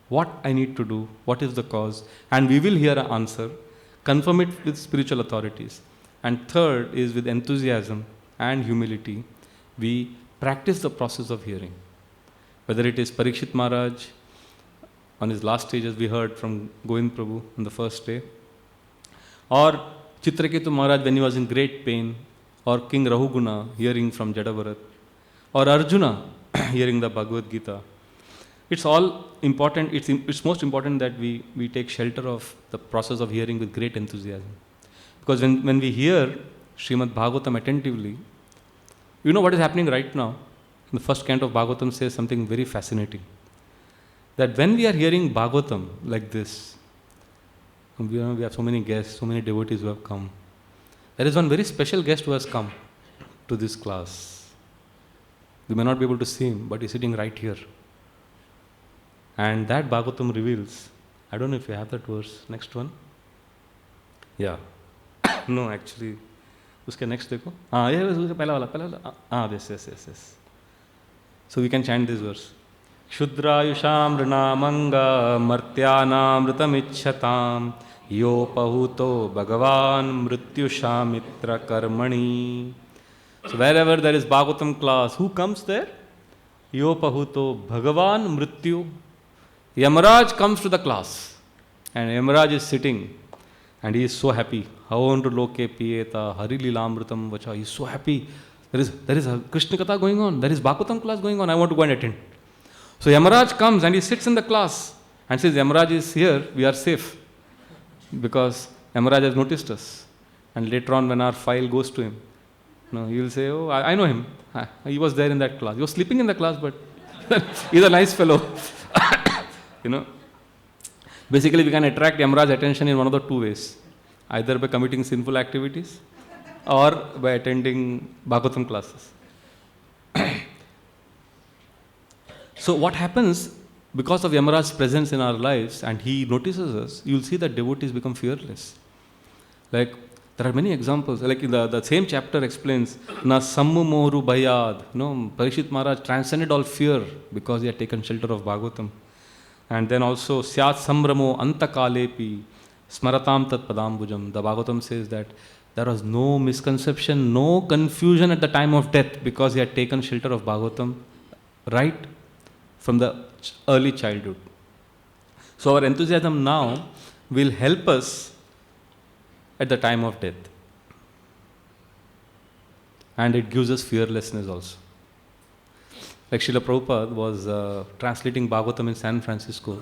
what I need to do, what is the cause, and we will hear an answer. Confirm it with spiritual authorities. And third is with enthusiasm and humility, we practice the process of hearing. Whether it is Parikshit Maharaj, on his last stages we heard from Govind Prabhu on the first day, Or Chitraketu Maharaj when he was in great pain, or King Rahuguna hearing from Jadavarat, or Arjuna hearing the Bhagavad Gita. It's all important, it's most important that we take shelter of the process of hearing with great enthusiasm. Because when we hear Srimad Bhagavatam attentively, you know what is happening right now? The first canto of Bhagavatam says something very fascinating. That when we are hearing Bhagavatam like this, we have so many guests, so many devotees who have come. There is one very special guest who has come to this class. We may not be able to see him, but he's sitting right here. And that Bhagavatam reveals, I don't know if you have that verse, next one. Yeah. No, actually, uske next dekho. Yeah, uske pehla wala. Yes. So we can chant this verse. Kshudrayusham rnamanga martyanamritamicchatam yo pahuto bhagavan mrityushamitra karmani. So wherever there is Bhagavatam class, who comes there? Yo pahuto bhagavan mrityu. Yamaraj comes to the class, and Yamaraj is sitting, and he is so happy. Havantu loke piyeta hari lilamritam vacha. He is so happy. There is a Krishna Katha going on. There is Bhagavatam class going on. I want to go and attend. So Yamaraj comes and he sits in the class and says, Yamaraj is here, we are safe. Because Yamaraj has noticed us. And later on when our file goes to him, he will say, oh, I know him. He was there in that class. He was sleeping in the class, but he's a nice fellow. Basically we can attract Yamaraj's attention in one of the two ways. Either by committing sinful activities or by attending Bhagavatam classes. So what happens because of Yamaraj's presence in our lives and he notices us, you'll see that devotees become fearless. Like there are many examples. Like in the same chapter explains, Na sammu moru bhayad. Parikshit Maharaj transcended all fear because he had taken shelter of Bhagavatam. And then also Syat sambramo antakalepi smaratam tat padambujam. The Bhagavatam says that there was no misconception, no confusion at the time of death because he had taken shelter of Bhagavatam right from the early childhood. So our enthusiasm now will help us at the time of death. And it gives us fearlessness also. Like Srila Prabhupada was translating Bhagavatam in San Francisco.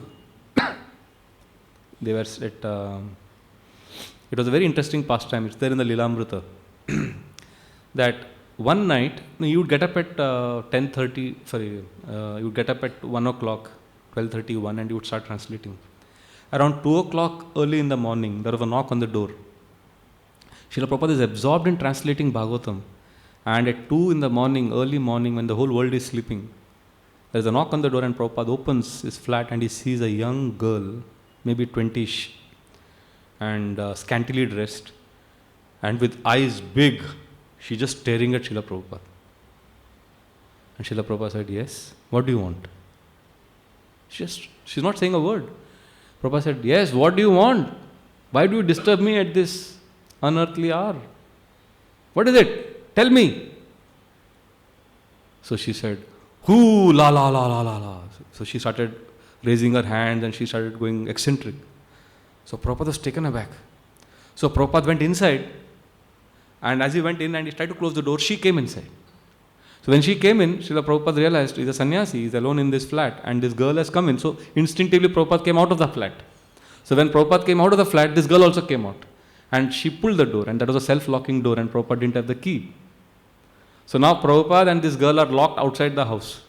They were at... it was a very interesting pastime. It's there in the Lilamrita. That one night, you would get up at 10:30, you would get up at 1 o'clock, 12:31, and you would start translating. Around 2 o'clock early in the morning, there was a knock on the door. Srila Prabhupada is absorbed in translating Bhagavatam. And at 2 in the morning, early morning, when the whole world is sleeping, there is a knock on the door and Prabhupada opens his flat and he sees a young girl, maybe 20ish, and scantily dressed, and with eyes big, she's just staring at Srila Prabhupada. And Srila Prabhupada said, yes, what do you want? She's not saying a word. Prabhupada said, yes, what do you want? Why do you disturb me at this unearthly hour? What is it? Tell me. So she said, hoo, la la la la la la. So she started raising her hands and she started going eccentric. So Prabhupada was taken aback. So Prabhupada went inside, and as he went in and he tried to close the door, she came inside. So when she came in, Srila Prabhupada realized he's a sannyasi, he's alone in this flat, and this girl has come in. So instinctively Prabhupada came out of the flat. So when Prabhupada came out of the flat, this girl also came out. And she pulled the door, and that was a self-locking door, and Prabhupada didn't have the key. So now Prabhupada and this girl are locked outside the house.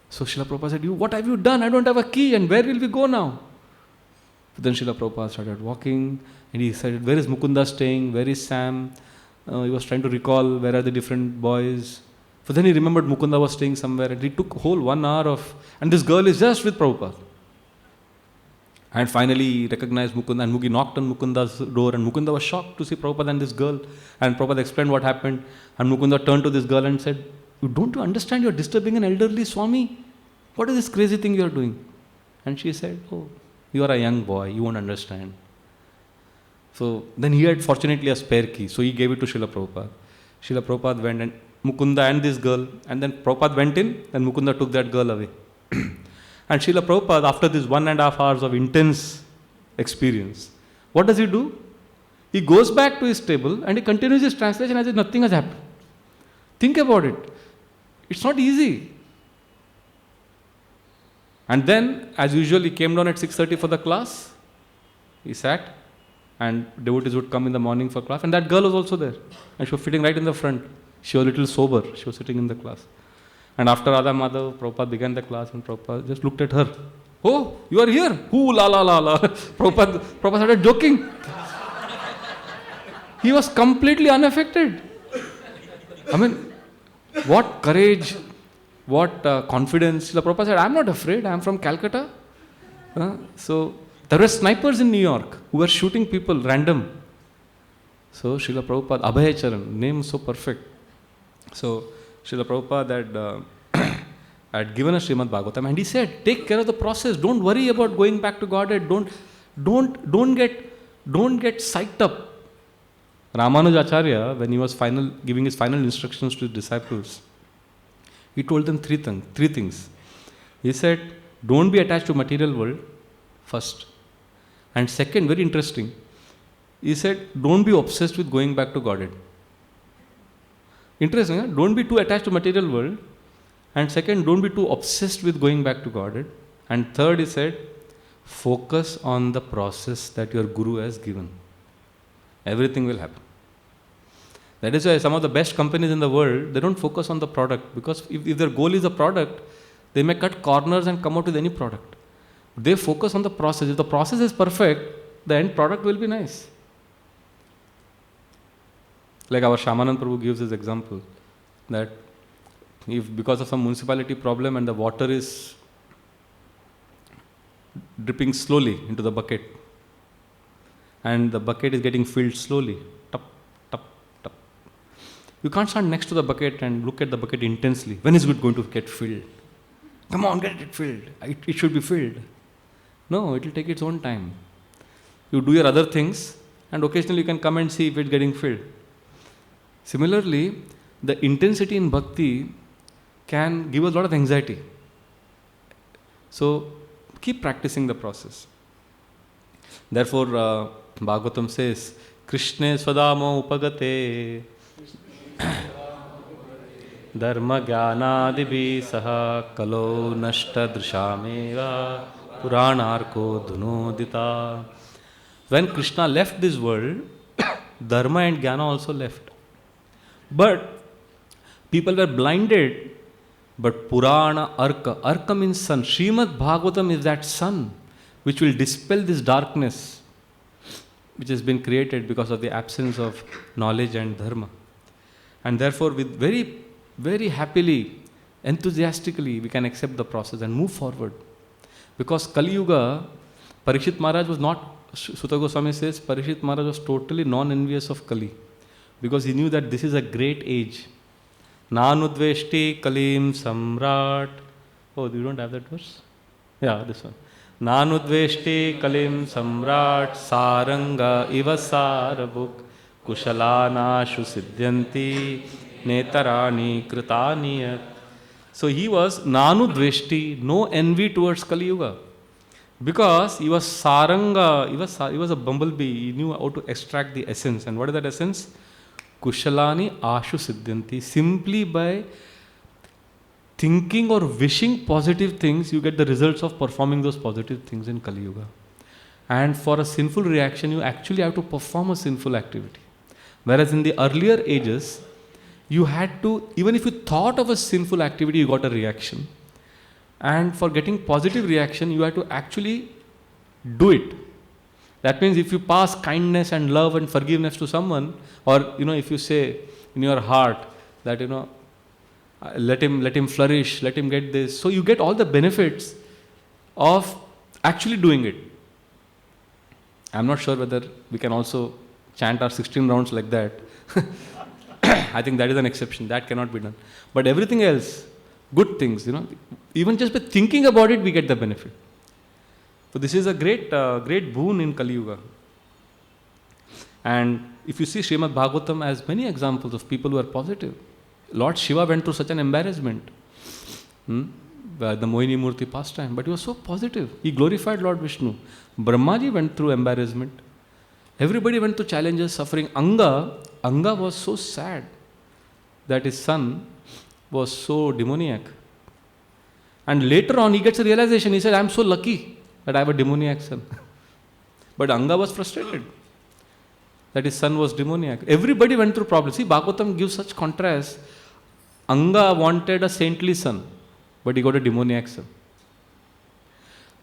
So Srila Prabhupada said, what have you done? I don't have a key, and where will we go now? But then Srila Prabhupada started walking, and he said, where is Mukunda staying? Where is Sam? He was trying to recall where are the different boys. But then he remembered Mukunda was staying somewhere, and he took whole 1 hour of, and this girl is just with Prabhupada. And finally he recognized Mukunda, and Mugi knocked on Mukunda's door, and Mukunda was shocked to see Prabhupada and this girl. And Prabhupada explained what happened, and Mukunda turned to this girl and said, don't you understand, you're disturbing an elderly Swami? What is this crazy thing you're doing? And she said, oh, you are a young boy, you won't understand. So then he had fortunately a spare key, so he gave it to Srila Prabhupada. Srila Prabhupada went, and Mukunda and this girl, and then Prabhupada went in, and Mukunda took that girl away. And Srila Prabhupada, after this 1.5 hours of intense experience, What does he do? He goes back to his table and he continues his translation as if nothing has happened. Think about it. It's not easy. And then, as usual, he came down at 6:30 for the class. He sat, and devotees would come in the morning for class. And that girl was also there. And she was sitting right in the front. She was a little sober. She was sitting in the class. And after Radha Madhav, Prabhupada began the class, and Prabhupada just looked at her. Oh, you are here? Ooh, la la la la. Prabhupada started joking. He was completely unaffected. I mean, what courage, what confidence. Srila Prabhupada said, I'm not afraid, I'm from Calcutta. So, there were snipers in New York who were shooting people random. So, Srila Prabhupada, Abhay Charan, name is so perfect. So, Srila Prabhupada had given us Srimad Bhagavatam, and he said, take care of the process. Don't worry about going back to Godhead. Don't get psyched up. Ramanuja Acharya, when he was giving his final instructions to his disciples, he told them three things. He said, don't be attached to material world, first. And second, very interesting, he said, don't be obsessed with going back to Godhead. Interesting, huh? Don't be too attached to material world. And second, don't be too obsessed with going back to Godhead. And third, he said, focus on the process that your Guru has given. Everything will happen. That is why some of the best companies in the world, they don't focus on the product, because if their goal is the product, they may cut corners and come out with any product. They focus on the process. If the process is perfect, the end product will be nice. Like our Shyamanand Prabhu gives his example, that if because of some municipality problem and the water is dripping slowly into the bucket, and the bucket is getting filled slowly, tup, tup, tup. You can't stand next to the bucket and look at the bucket intensely. When is it going to get filled? Come on, get it filled. It should be filled. No, it will take its own time. You do your other things, and occasionally you can come and see if it's getting filled. Similarly, the intensity in bhakti can give us a lot of anxiety. So, keep practicing the process. Therefore, Bhagavatam says, Krishne swadamo upagate dharma jnanadibhi saha kalo nashta drishameva puranarko dhunodita. When Krishna left this world, dharma and jnana also left. But people were blinded. But Purana, Arka means sun. Srimad Bhagavatam is that sun which will dispel this darkness which has been created because of the absence of knowledge and dharma. And therefore, with very, very happily, enthusiastically, we can accept the process and move forward. Because Kali Yuga, Parikshit Maharaj was not, Sutta Goswami says, Parikshit Maharaj was totally non-envious of Kali. Because he knew that this is a great age. Nanudveshti Kalim Samrat. Oh, you don't have that verse? Yeah, this one. Nanudveshti Kalim Samrat Saranga Iva Sarabuk Kushalanashu Siddhyanti Netarani Kritaniyat. So he was Nanudveshti, no envy towards Kali Yuga. Because he was Saranga, he was a bumblebee, he knew how to extract the essence. And what is that essence? Kushalani Ashu Siddhyanti. Simply by thinking or wishing positive things, you get the results of performing those positive things in Kali Yuga. And for a sinful reaction, you actually have to perform a sinful activity. Whereas in the earlier ages, you had to, even if you thought of a sinful activity, you got a reaction. And for getting positive reaction, you had to actually do it. That means if you pass kindness and love and forgiveness to someone, or if you say in your heart that let him flourish, let him get this, so you get all the benefits of actually doing it. I'm not sure whether we can also chant our 16 rounds like that. I think that is an exception. That cannot be done. But everything else, good things, even just by thinking about it, we get the benefit. So this is a great boon in Kali Yuga. And if you see Srimad Bhagavatam has many examples of people who are positive. Lord Shiva went through such an embarrassment. The Mohini Murti pastime, but he was so positive. He glorified Lord Vishnu. Brahmaji went through embarrassment. Everybody went through challenges, suffering. Anga was so sad that his son was so demoniac. And later on, he gets a realization. He said, I'm so lucky that I have a demoniac son. But Anga was frustrated that his son was demoniac. Everybody went through problems. See, Bhagavatam gives such contrast. Anga wanted a saintly son, but he got a demoniac son.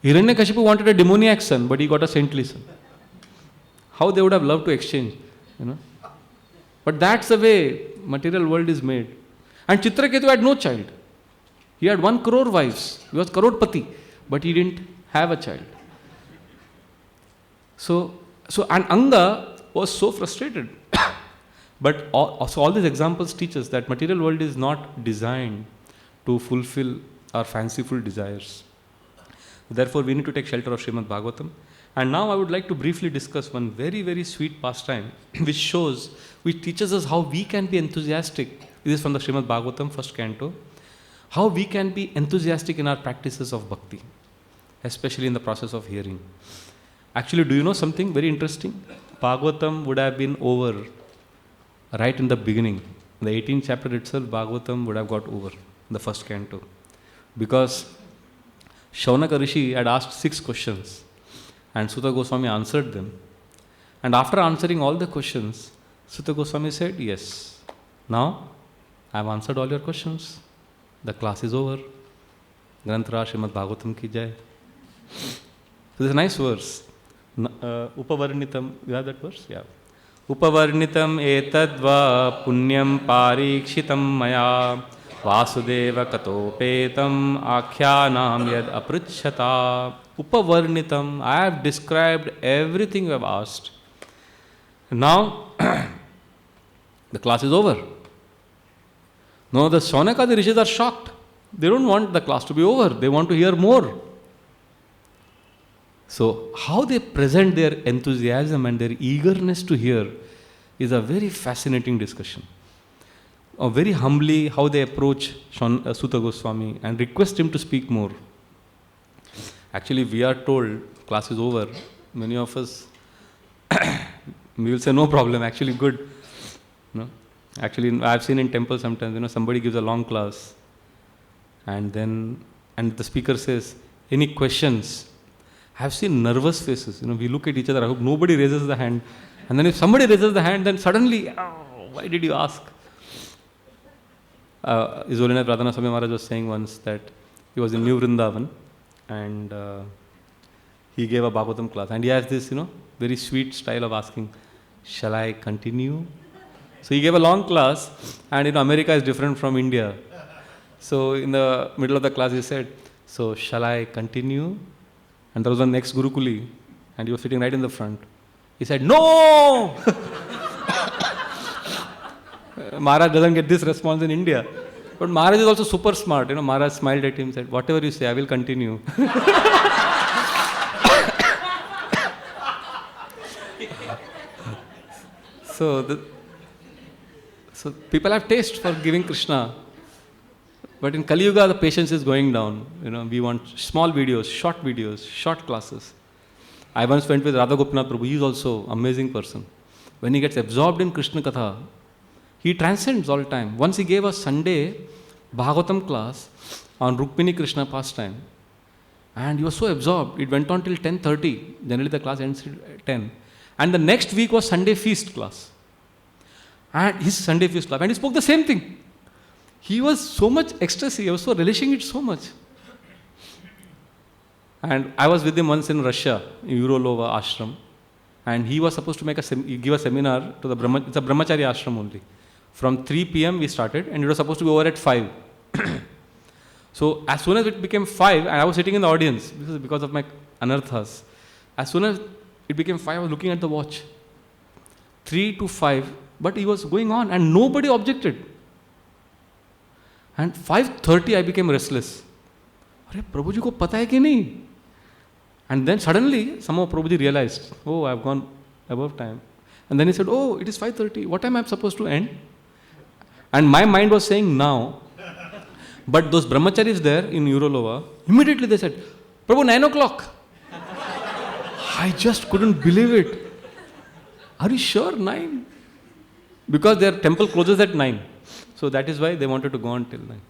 Hiranyakashipu wanted a demoniac son, but he got a saintly son. How they would have loved to exchange, But that's the way material world is made. And Chitraketu had no child. He had 1 crore wives. He was Karodpati, but he didn't have a child. So and Anga was so frustrated. But all these examples teach us that material world is not designed to fulfill our fanciful desires. Therefore, we need to take shelter of Srimad Bhagavatam. And now I would like to briefly discuss one very, very sweet pastime which teaches us how we can be enthusiastic. This is from the Srimad Bhagavatam, first canto. How we can be enthusiastic in our practices of bhakti, especially in the process of hearing. Actually, do you know something very interesting? Bhagavatam would have been over right in the beginning. In the 18th chapter itself, Bhagavatam would have got over in the first canto. Because Shaunaka Rishi had asked 6 questions and Sutta Goswami answered them. And after answering all the questions, Sutta Goswami said, yes, now I have answered all your questions. The class is over. Granthara Srimad Bhagavatam ki jai. So there's a nice verse. Upavarnitam, you have that verse? Yeah. Upavarnitam etadva punyam parikshitam maya Vasudeva katopetam akyanam yad apricchata. Upavarnitam, I have described everything you have asked. Now, the class is over. No, the Shaunakadi rishis are shocked. They don't want the class to be over. They want to hear more. So, how they present their enthusiasm and their eagerness to hear is a very fascinating discussion. Very humbly, how they approach Sutta Goswami and request him to speak more. Actually, we are told class is over. Many of us, we will say no problem, actually good. Actually, I have seen in temple sometimes, somebody gives a long class and the speaker says, any questions? I have seen nervous faces. We look at each other, I hope nobody raises the hand. And then if somebody raises the hand, then suddenly, why did you ask? His Holiness Radhana Swami Maharaj was saying once that he was in New Vrindavan and he gave a Bhagavatam class. And he has this, very sweet style of asking, shall I continue? So he gave a long class and America is different from India. So in the middle of the class he said, so shall I continue? And there was one next Gurukuli and he was sitting right in the front. He said, no! Maharaj doesn't get this response in India. But Maharaj is also super smart. Maharaj smiled at him and said, whatever you say, I will continue. So people have taste for giving Krishna. But in Kali Yuga, the patience is going down. We want small videos, short classes. I once went with Radha Gopinath Prabhu. He is also an amazing person. When he gets absorbed in Krishna Katha, he transcends all the time. Once he gave a Sunday Bhagavatam class on Rukmini Krishna pastime. And he was so absorbed. It went on till 10:30. Generally the class ends at 10. And the next week was Sunday feast class. And his Sunday feast class. And he spoke the same thing. He was so much ecstasy. He was so relishing it so much. And I was with him once in Russia, in Urolova ashram. And he was supposed to give a seminar to it's a Brahmachari ashram only. From 3 p.m. we started and it was supposed to be over at 5. So as soon as it became 5, and I was sitting in the audience, this is because of my anarthas. As soon as it became 5, I was looking at the watch. 3 to 5, but he was going on and nobody objected. And 5:30 I became restless. Arey, Prabhuji ko pata hai ki nahi? And then suddenly, somehow Prabhuji realized, oh, I have gone above time. And then he said, oh, it is 5:30. What time I am supposed to end? And my mind was saying now. But those brahmacharis there in Urolova, immediately they said, Prabhu, 9 o'clock. I just couldn't believe it. Are you sure 9? Because their temple closes at 9. So that is why they wanted to go on till 9.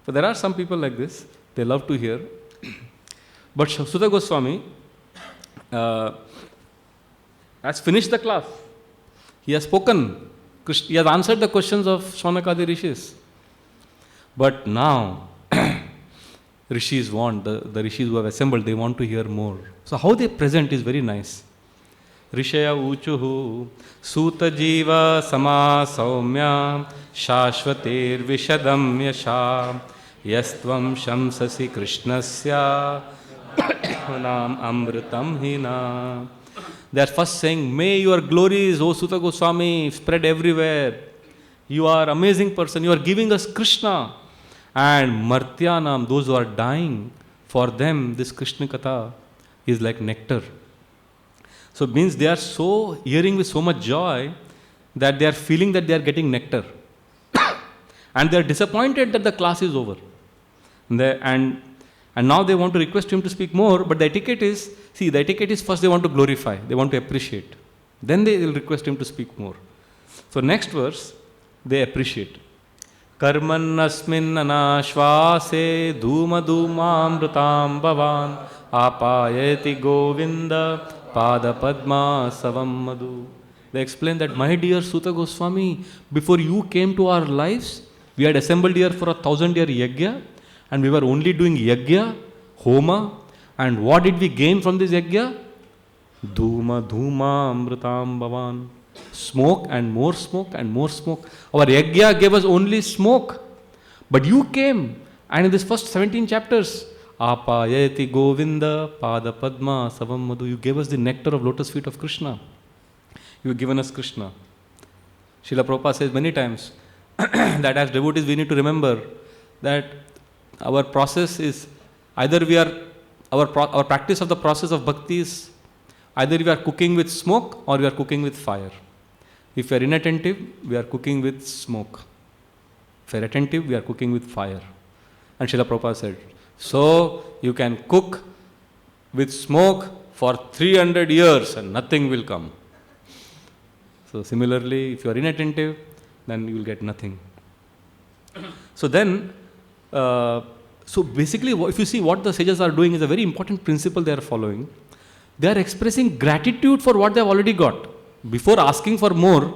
So there are some people like this. They love to hear. But Suta Goswami has finished the class. He has spoken. He has answered the questions of Shaunakadi rishis. But now, rishis want, the rishis who have assembled, they want to hear more. So how they present is very nice. Rishaya uchuhu suta jiva sama saumya shashvatir vishadam yasha yastvam shamsasi krishnasya nam amritam hina. They are first saying, may your glories, O Suta Goswami, spread everywhere. You are amazing person. You are giving us Krishna. And Martyanam, those who are dying, for them this Krishna Katha is like nectar. So it means they are so hearing with so much joy that they are feeling that they are getting nectar. And they are disappointed that the class is over. And now they want to request him to speak more, but the etiquette is first they want to glorify, they want to appreciate. Then they will request him to speak more. So next verse, they appreciate. Karmannasmin anashvase dhuma dhumamrutam bhavan apayati govinda pada padma savam madhu. They explain that, my dear Suta Goswami, before you came to our lives, we had assembled here for 1,000-year yajna, and we were only doing yajna, homa, and what did we gain from this yajna? Dhuma dhuma amritam bhavan. Smoke and more smoke and more smoke. Our yajna gave us only smoke. But you came, and in this first 17 chapters, apayati govinda pada padma savam madhu, you gave us the nectar of lotus feet of Krishna. You have given us Krishna. Srila Prabhupada says many times that as devotees we need to remember that our process is either our practice of the process of bhakti is either we are cooking with smoke or we are cooking with fire. If we are inattentive, we are cooking with smoke. If we are attentive, we are cooking with fire. And Srila Prabhupada said, so you can cook with smoke for 300 years and nothing will come. So similarly, if you are inattentive, then you will get nothing. So then, so basically, if you see what the sages are doing is a very important principle they are following. They are expressing gratitude for what they have already got. Before asking for more,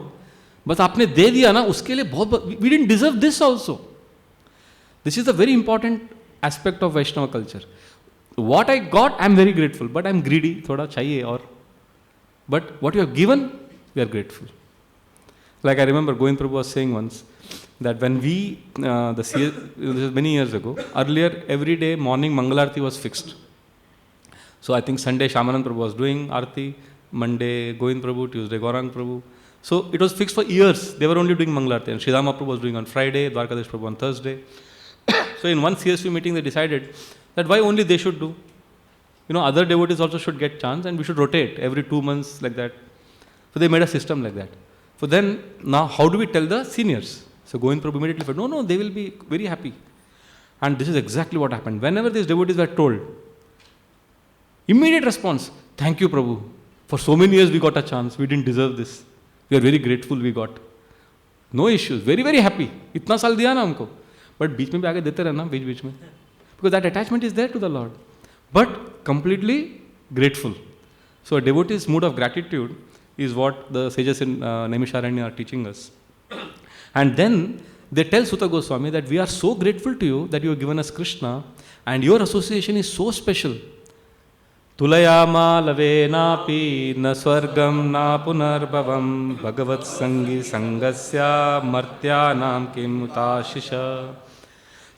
but आपने दे दिया ना, उसके लिए बहुत, we didn't deserve this also. This is a very important aspect of Vaishnava culture. What I got, I am very grateful, but I am greedy, thoda chahiye aur. But what you have given, we are grateful. Like I remember Govind Prabhu was saying once, that when we, this is many years ago, earlier every day morning Mangalarti was fixed. So I think Sunday Shamanand Prabhu was doing Arti, Monday Govind Prabhu, Tuesday Gaurang Prabhu. So it was fixed for years. They were only doing Mangalarti. And Sridhama Prabhu was doing on Friday, Dwarkadash Prabhu on Thursday. So in one CSV meeting they decided that why only they should do. You know, other devotees also should get chance and we should rotate every 2 months like that. So they made a system like that. So then, now how do we tell the seniors? So Govind Prabhu immediately said, no, they will be very happy. And this is exactly what happened. Whenever these devotees were told, immediate response, thank you Prabhu. For so many years we got a chance, we didn't deserve this. We are very grateful we got. No issues, very very happy. इतना साल दिया ना हमको. But बीच में भी आगे देते रहना बीच में. Because that attachment is there to the Lord. But completely grateful. So a devotee's mood of gratitude is what the sages in Naimisharanya are teaching us. And then they tell Suta Goswami that we are so grateful to you that you have given us Krishna and your association is so special. Tulayama lavenapi na swargam na punarbhavam bhagavat sangi sangasya martyanam kimutashisha.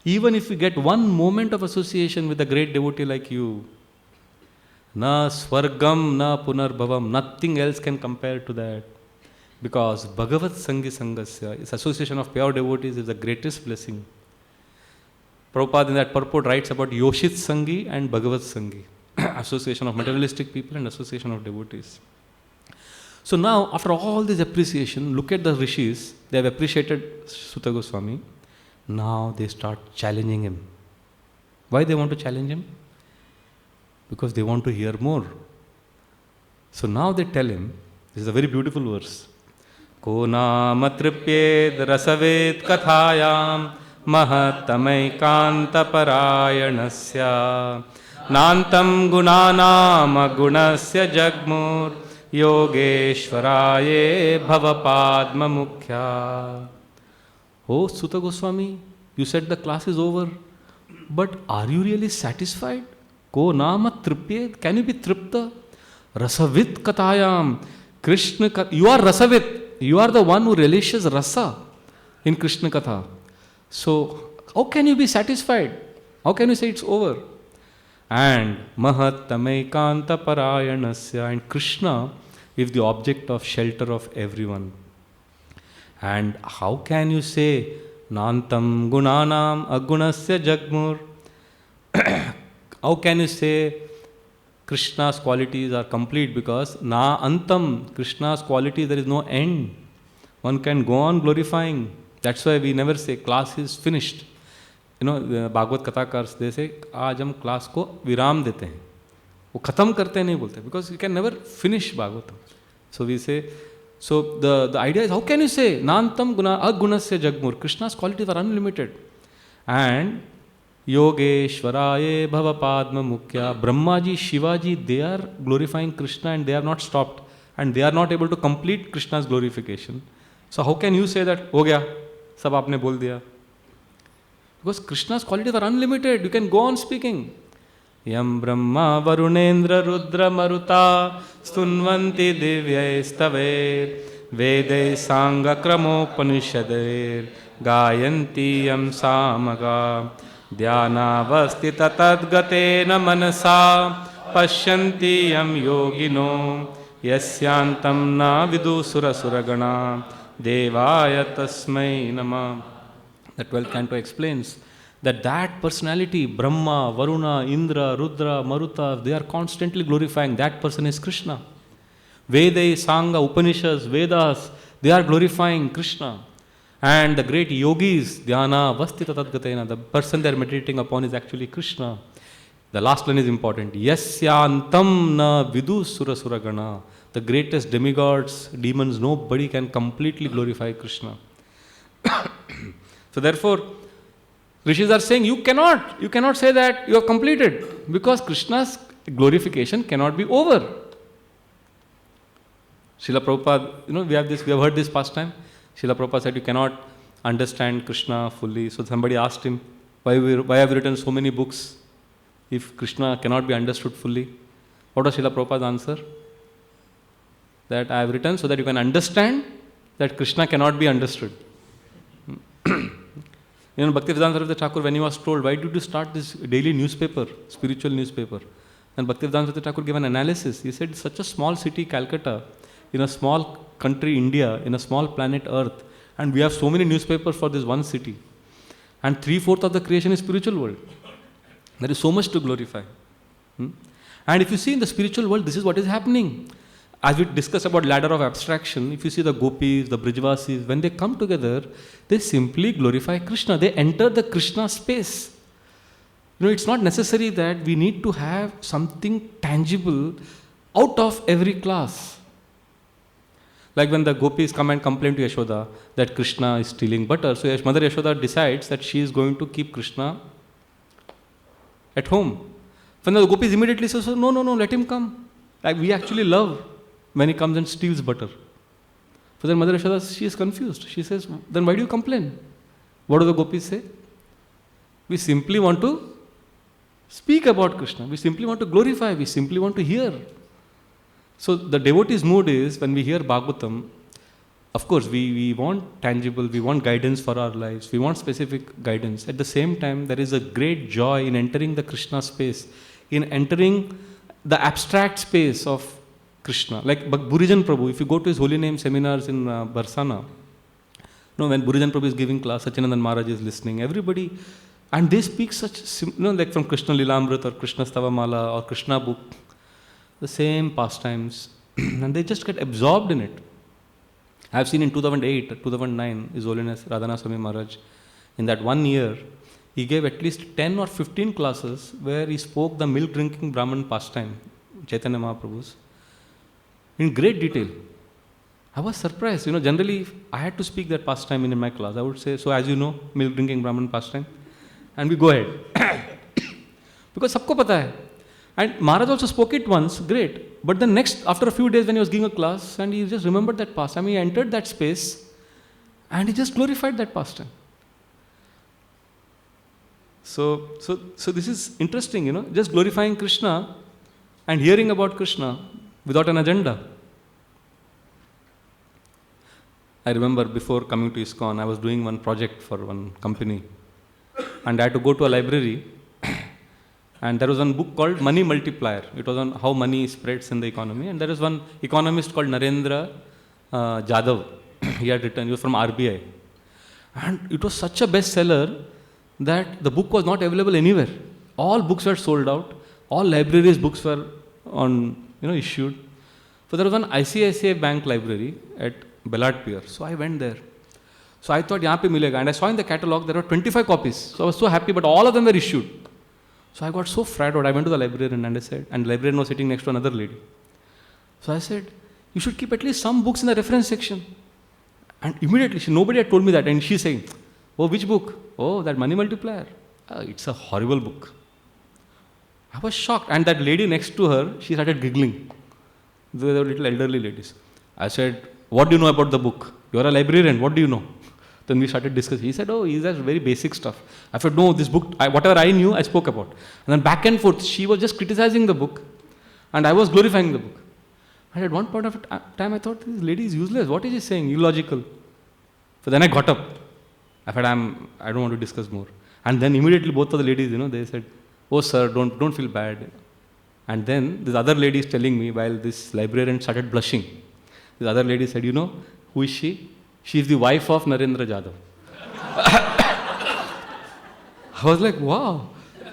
Even if we get one moment of association with a great devotee like you, na swargam na punarbhavam, nothing else can compare to that. Because Bhagavat Sangi Sangasya, this association of pure devotees is the greatest blessing. Prabhupada in that purport writes about Yoshit Sangi and Bhagavat Sangi, association of materialistic people and association of devotees. So now, after all this appreciation, look at the rishis, they have appreciated Suta Goswami. Now they start challenging him. Why they want to challenge him? Because they want to hear more. So now they tell him This is a very beautiful verse. Ko naam tripyed rasavet kathayam mahatamekanta parayanasya nantam gunanam gunasya jagmur yogeshwaraye bhavapadma mukhya. Oh, Sutta Goswami, you said the class is over, but are you really satisfied? Ko nama tripyed, can you be tripta? Rasavit katayam, Krishna, you are rasavit. You are the one who relishes rasa in Krishna Katha. So, how can you be satisfied? How can you say it's over? And Mahatamekanta Parayanasya, and Krishna is the object of shelter of everyone. And how can you say Nantam Gunanam Agunasya Jagmur? How can you say Krishna's qualities are complete? Because na antam, Krishna's quality, there is no end. One can go on glorifying. That's why we never say class is finished. You know, Bhagavad Kathakars, they say, आज हम class को विराम देते हैं. वो खत्म करते नहीं बोलते. Because you can never finish Bhagavatam. So we say, so the idea is, how can you say nantam guna agunasya jagmur? Krishna's qualities are unlimited. And Yogeshwaraye Bhavapadma Mukhya, Brahmaji, Shivaji, they are glorifying Krishna and they have not stopped. And they are not able to complete Krishna's glorification. So how can you say that, ho gaya, sab aapne bol diya? Because Krishna's qualities are unlimited. You can go on speaking. Yam Brahma Varunendra Rudra Maruta Stunvanti Divyai Stave Vede Sangha Kramopanishade Gayanti Yam Samaga Dhyanavastita Tadgatena Manasa Pashyanti Yam Yogino Yasyantam Na Vidu Sura Suragana Devaya Tasmai Nama. The 12th canto explains that personality, Brahma, Varuna, Indra, Rudra, Maruta, they are constantly glorifying. That person is Krishna. Veda, Sangha, Upanishads, Vedas, they are glorifying Krishna. And the great yogis, Dhyana, Vastita Tadgatena, the person they are meditating upon is actually Krishna. The last line is important. Yasyantam na vidu sura suragana. The greatest demigods, demons, nobody can completely glorify Krishna. So therefore, Rishis are saying you cannot say that you have completed, because Krishna's glorification cannot be over. Srila Prabhupada, we have heard this past time. Srila Prabhupada said you cannot understand Krishna fully. So somebody asked him, why have you written so many books if Krishna cannot be understood fully? What was Srila Prabhupada's answer? That I have written so that you can understand that Krishna cannot be understood. Bhaktivedanta Saraswati Thakur, when he was told, why did you start this daily newspaper, spiritual newspaper? And Bhaktivedanta Saraswati Thakur gave an analysis. He said, such a small city, Calcutta, in a small country, India, in a small planet, Earth, and we have so many newspapers for this one city. And 3/4 of the creation is spiritual world. There is so much to glorify. And if you see in the spiritual world, this is what is happening. As we discussed about ladder of abstraction, if you see the gopis, the Brijvasis, when they come together, they simply glorify Krishna. They enter the Krishna space. It's not necessary that we need to have something tangible out of every class. Like when the gopis come and complain to Yashoda that Krishna is stealing butter, so Mother Yashoda decides that she is going to keep Krishna at home. When the gopis immediately say, no, let him come. Like we actually love when he comes and steals butter. So then Mother Yashoda, she is confused. She says, then why do you complain? What do the gopis say? We simply want to speak about Krishna. We simply want to glorify. We simply want to hear. So the devotee's mood is, when we hear Bhagavatam, of course we want tangible, we want guidance for our lives, we want specific guidance. At the same time, there is a great joy in entering the Krishna space, in entering the abstract space of Krishna. Like Burijan Prabhu, if you go to his holy name seminars in Barsana, when Burijan Prabhu is giving class, Sachinandan Maharaj is listening, everybody, and they speak such, like from Krishna Lilamrit or Krishna Stavamala or Krishna book, the same pastimes, and they just get absorbed in it. I have seen in 2008, 2009, His Holiness Radhana Swami Maharaj, in that 1 year, he gave at least 10 or 15 classes where he spoke the milk drinking Brahman pastime, Chaitanya Mahaprabhu's, in great detail. I was surprised. Generally, if I had to speak that pastime in my class, I would say, so as you know, milk drinking Brahman pastime. And we go ahead. Because sabko pata hai. And Maharaj also spoke it once, great. But the next, after a few days when he was giving a class, and he just remembered that pastime, he entered that space, and he just glorified that pastime. So this is interesting, just glorifying Krishna and hearing about Krishna without an agenda. I remember before coming to ISKCON, I was doing one project for one company, and I had to go to a library, and there was one book called Money Multiplier. It was on how money spreads in the economy, and there is one economist called Narendra Jadhav. He was from RBI, and it was such a bestseller that the book was not available anywhere. All books were sold out. All libraries books were issued. So there was one ICICI Bank library at Bellart Pier. So I went there. So I thought, yahan pe milega. And I saw in the catalog there were 25 copies. So I was so happy, but all of them were issued. So I got so frightened out. I went to the librarian and I said, and the librarian was sitting next to another lady. So I said, you should keep at least some books in the reference section. And immediately, nobody had told me that. And she's saying, oh, which book? Oh, that Money Multiplier. It's a horrible book. I was shocked. And that lady next to her, she started giggling. They were little elderly ladies. I said, what do you know about the book? You're a librarian. What do you know? Then we started discussing. He said, oh, these are very basic stuff. I said, no, this book, whatever I knew, I spoke about. And then back and forth, she was just criticizing the book. And I was glorifying the book. And at one point of time, I thought, this lady is useless. What is she saying? Illogical. So then I got up. I said, I don't want to discuss more. And then immediately both of the ladies, they said, oh sir, don't feel bad. And then this other lady is telling me, while this librarian started blushing, this other lady said, who is she? She is the wife of Narendra Jadhav. I was like, wow.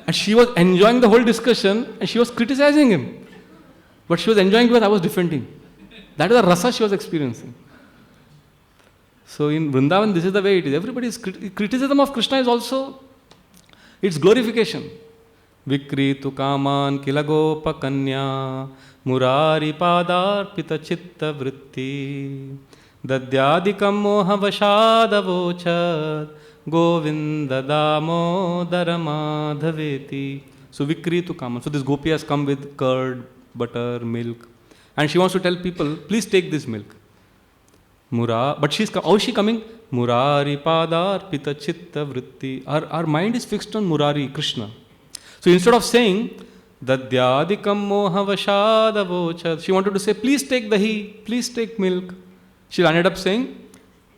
And she was enjoying the whole discussion and she was criticizing him. But she was enjoying because I was defending. That is the rasa she was experiencing. So in Vrindavan, this is the way it is. Everybody's criticism of Krishna is also its glorification. Vikritu kaman kilagopa kanya murari padar pita chitta vritti dadyadikam moha vashadavochat govinda damodara madhaveti. So Vikritu kaman. So this gopi has come with curd, butter, milk, and she wants to tell people, please take this milk. But how is she coming? Murari padar pita chitta vritti. Our mind is fixed on Murari, Krishna. So instead of saying, Dadyadikam moha vashadavocha, she wanted to say, please take dahi, please take milk. She ended up saying,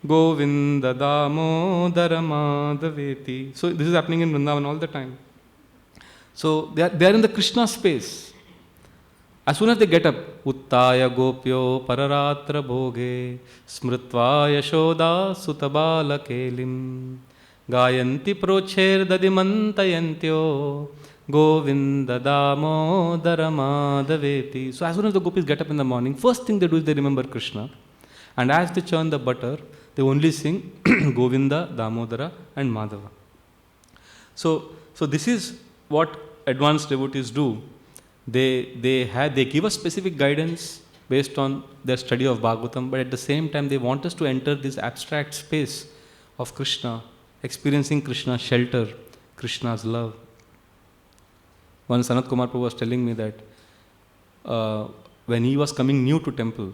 Govinda damodara madhaveti. So this is happening in Vrindavan all the time. So they are in the Krishna space. As soon as they get up, Uttaya gopyo pararatra bhoge smritva yashoda sutabala kelim gayanti procher dadimantayantyo govinda damodara madhaveti. So as soon as the gopis get up in the morning, first thing they do is they remember Krishna. And as they churn the butter, they only sing Govinda, Damodara and Madhava. So this is what advanced devotees do. They give us specific guidance based on their study of Bhagavatam, but at the same time they want us to enter this abstract space of Krishna, experiencing Krishna's shelter, Krishna's love. Once Sanat Kumar Prabhu was telling me that when he was coming new to temple,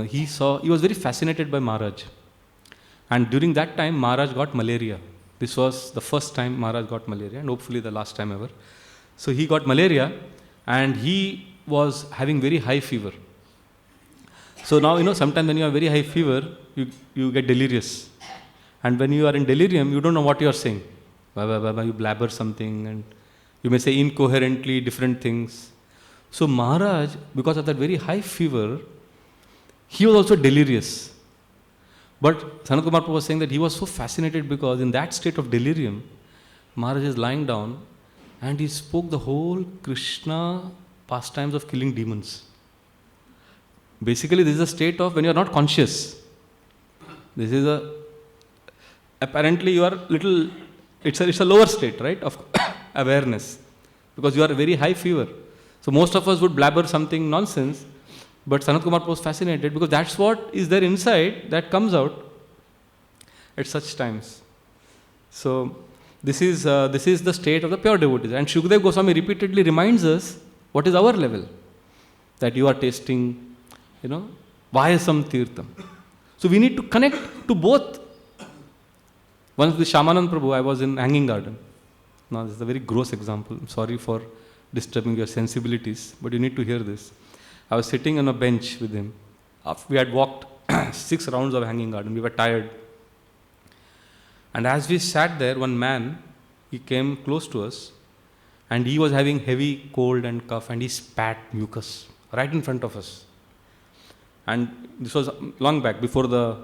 he was very fascinated by Maharaj. And during that time, Maharaj got malaria. This was the first time Maharaj got malaria, and hopefully the last time ever. So he got malaria, and he was having very high fever. So now, sometimes when you have very high fever, you get delirious. And when you are in delirium, you don't know what you are saying. You blabber something, and you may say incoherently different things. So Maharaj, because of that very high fever, he was also delirious. But Sanat Kumar Prabhu was saying that he was so fascinated because in that state of delirium, Maharaj is lying down and he spoke the whole Krishna pastimes of killing demons. Basically, this is a state of when you are not conscious. This is apparently you are it's a lower state, right, of awareness, because you are a very high fever. So most of us would blabber something nonsense, But Sanat Kumar was fascinated because that's what is there inside that comes out at such times. So this is the state of the pure devotees. And Shukdev Goswami repeatedly reminds us what is our level. That you are tasting, Vayasam Tirtham. So we need to connect to both. Once with Shyamanand Prabhu, I was in Hanging Garden. Now this is a very gross example. I'm sorry for disturbing your sensibilities, but you need to hear this. I was sitting on a bench with him. We had walked 6 rounds of Hanging Garden. We were tired. And as we sat there, one man, he came close to us and he was having heavy cold and cough and he spat mucus right in front of us. And this was long back, before the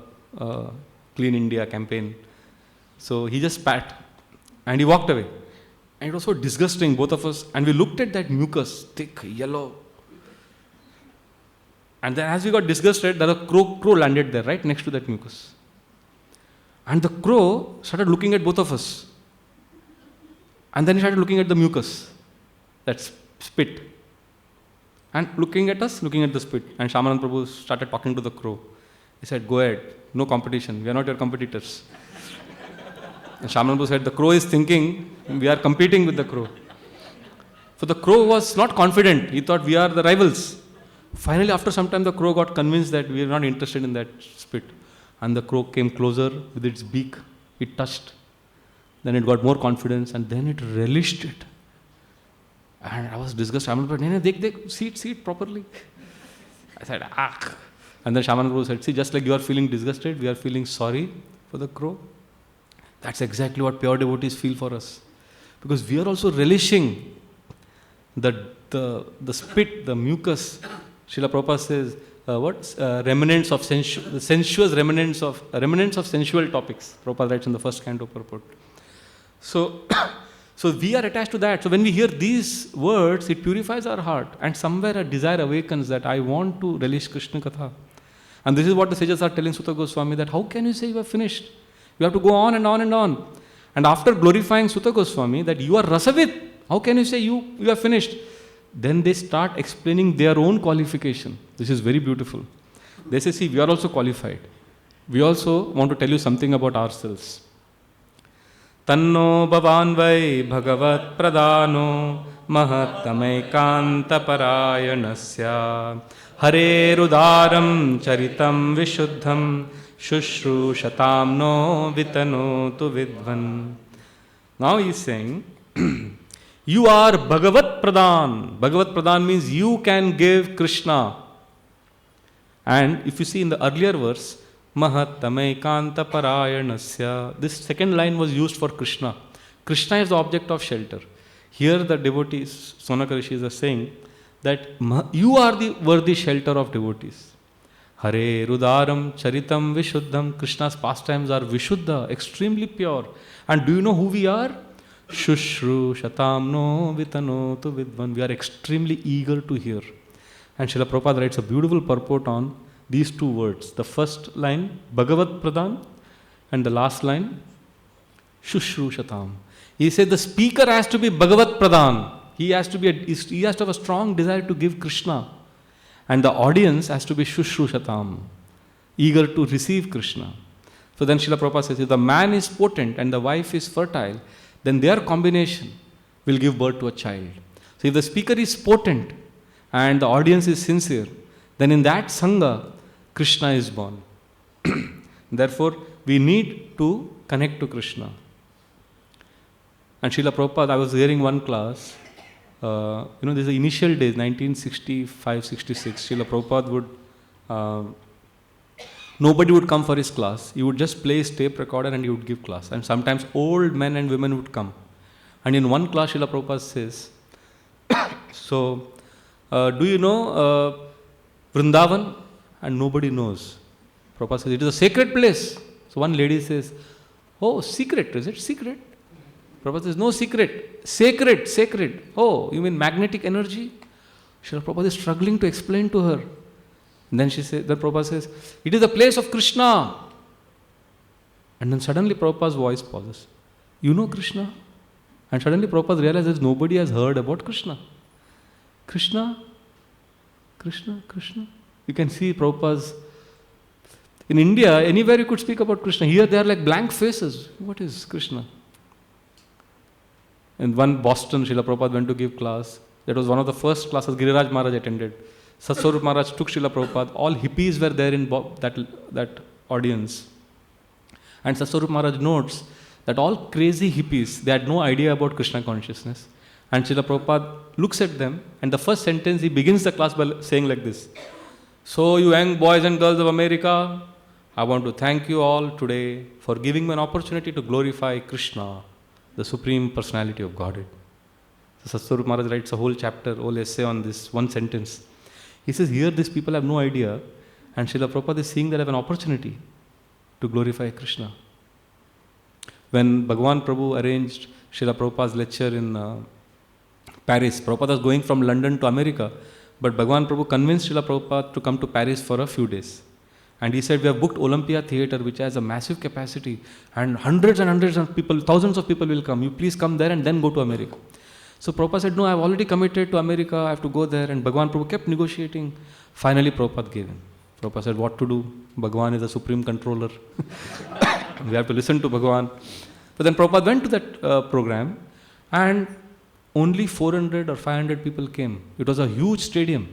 Clean India campaign. So he just spat and he walked away. And it was so disgusting, both of us. And we looked at that mucus, thick, yellow. And then as we got disgusted, the crow landed there, right next to that mucus. And the crow started looking at both of us. And then he started looking at the mucus, that spit. And looking at us, looking at the spit. And Shyamanand Prabhu started talking to the crow. He said, go ahead, no competition, we are not your competitors. And Shyamanand Prabhu said, the crow is thinking, we are competing with the crow. So the crow was not confident, he thought we are the rivals. Finally, after some time, the crow got convinced that we are not interested in that spit. And the crow came closer with its beak, it touched. Then it got more confidence and then it relished it. And I was disgusted. Shyamanand Prabhu, see it properly. I said, ah. And then Shyamanand Prabhu said, see, just like you are feeling disgusted, we are feeling sorry for the crow. That's exactly what pure devotees feel for us. Because we are also relishing the spit, the mucus. Srila Prabhupada says, remnants of sensuous remnants of sensual topics. Prabhupada writes in the first canto purport. So we are attached to that. So when we hear these words, it purifies our heart. And somewhere a desire awakens that I want to relish Krishna Katha. And this is what the sages are telling Sutta Goswami, that how can you say you are finished? You have to go on and on and on. And after glorifying Sutta Goswami, that you are Rasavit, how can you say you are finished? Then they start explaining their own qualification. This is very beautiful. They say, see, we are also qualified. We also want to tell you something about ourselves. Tanno bhavanvai bhagavat pradano mahatamaikanta parayanasya harerudaram charitam vishuddham shushrushatam no vitanotu vidvan. Now he is saying, you are Bhagavat Pradhan. Bhagavat Pradhan means you can give Krishna. And if you see in the earlier verse, Mahatamaikanta Parayanasya, this second line was used for Krishna. Krishna is the object of shelter. Here the devotees, Sonaka Rishis are saying that you are the worthy shelter of devotees. Hare Rudaram Charitam Vishuddham. Krishna's pastimes are Vishuddha, extremely pure. And do you know who we are? Shushru Shatamno Vitanotu Vidvan. We are extremely eager to hear. And Srila Prabhupada writes a beautiful purport on these two words. The first line, Bhagavat Pradhan, and the last line, Shushru Shatam. He said the speaker has to be Bhagavat Pradhan. He has to have a strong desire to give Krishna. And the audience has to be Shushru Shatam, eager to receive Krishna. So then Srila Prabhupada says, if the man is potent and the wife is fertile, then their combination will give birth to a child. So if the speaker is potent and the audience is sincere, then in that Sangha, Krishna is born. Therefore, we need to connect to Krishna. And Srila Prabhupada, I was hearing one class, this is the initial days, 1965, 66, Srila Prabhupada would, nobody would come for his class. He would just play his tape recorder and he would give class. And sometimes old men and women would come. And in one class, Srila Prabhupada says, so, do you know Vrindavan? And nobody knows. Prabhupada says, it is a sacred place. So one lady says, oh, secret, is it secret? Prabhupada says, no secret, sacred. Oh, you mean magnetic energy? Srila Prabhupada is struggling to explain to her. And then Prabhupada says, it is the place of Krishna. And then suddenly Prabhupada's voice pauses. You know Krishna? And suddenly Prabhupada realizes nobody has heard about Krishna. Krishna. You can see Prabhupada's. In India, anywhere you could speak about Krishna. Here they are like blank faces. What is Krishna? In one Boston, Srila Prabhupada went to give class. That was one of the first classes Giriraj Maharaj attended. Satswarup Maharaj took Srila Prabhupada. All hippies were there in that audience. And Satswarup Maharaj notes that all crazy hippies, they had no idea about Krishna consciousness. And Srila Prabhupada looks at them, and the first sentence he begins the class by saying like this: "So you young boys and girls of America, I want to thank you all today for giving me an opportunity to glorify Krishna, the Supreme Personality of Godhead." So Satswarup Maharaj writes a whole chapter, whole essay on this one sentence. He says, here these people have no idea, and Srila Prabhupada is seeing that I have an opportunity to glorify Krishna. When Bhagavan Prabhu arranged Srila Prabhupada's lecture in Paris, Prabhupada was going from London to America, but Bhagavan Prabhu convinced Srila Prabhupada to come to Paris for a few days. And he said, we have booked Olympia Theatre, which has a massive capacity, and hundreds of people, thousands of people will come. You please come there and then go to America. So Prabhupada said, no, I have already committed to America, I have to go there. And Bhagavan Prabhu kept negotiating. Finally, Prabhupada gave in. Prabhupada said, what to do? Bhagavan is the supreme controller. We have to listen to Bhagavan. But then Prabhupada went to that program, and only 400 or 500 people came. It was a huge stadium.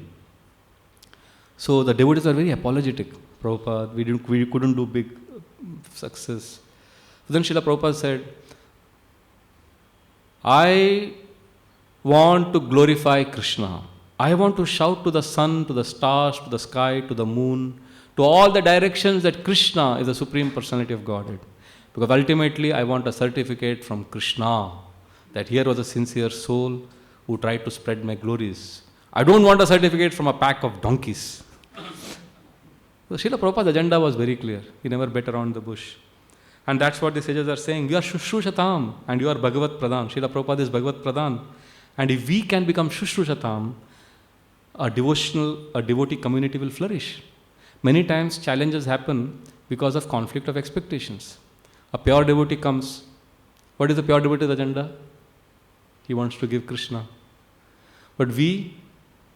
So the devotees were very apologetic. Prabhupada, we couldn't do big success. So then Srila Prabhupada said, I want to glorify Krishna. I want to shout to the sun, to the stars, to the sky, to the moon, to all the directions that Krishna is the Supreme Personality of Godhead. Because ultimately I want a certificate from Krishna that here was a sincere soul who tried to spread my glories. I don't want a certificate from a pack of donkeys. So Srila Prabhupada's agenda was very clear. He never bet around the bush. And that's what the sages are saying. We are Shushrushatam and you are Bhagavat Pradhan. Srila Prabhupada is Bhagavat Pradhan. And if we can become Shushrushatam, a devotee community will flourish. Many times challenges happen because of conflict of expectations. A pure devotee comes. What is the pure devotee's agenda? He wants to give Krishna. But we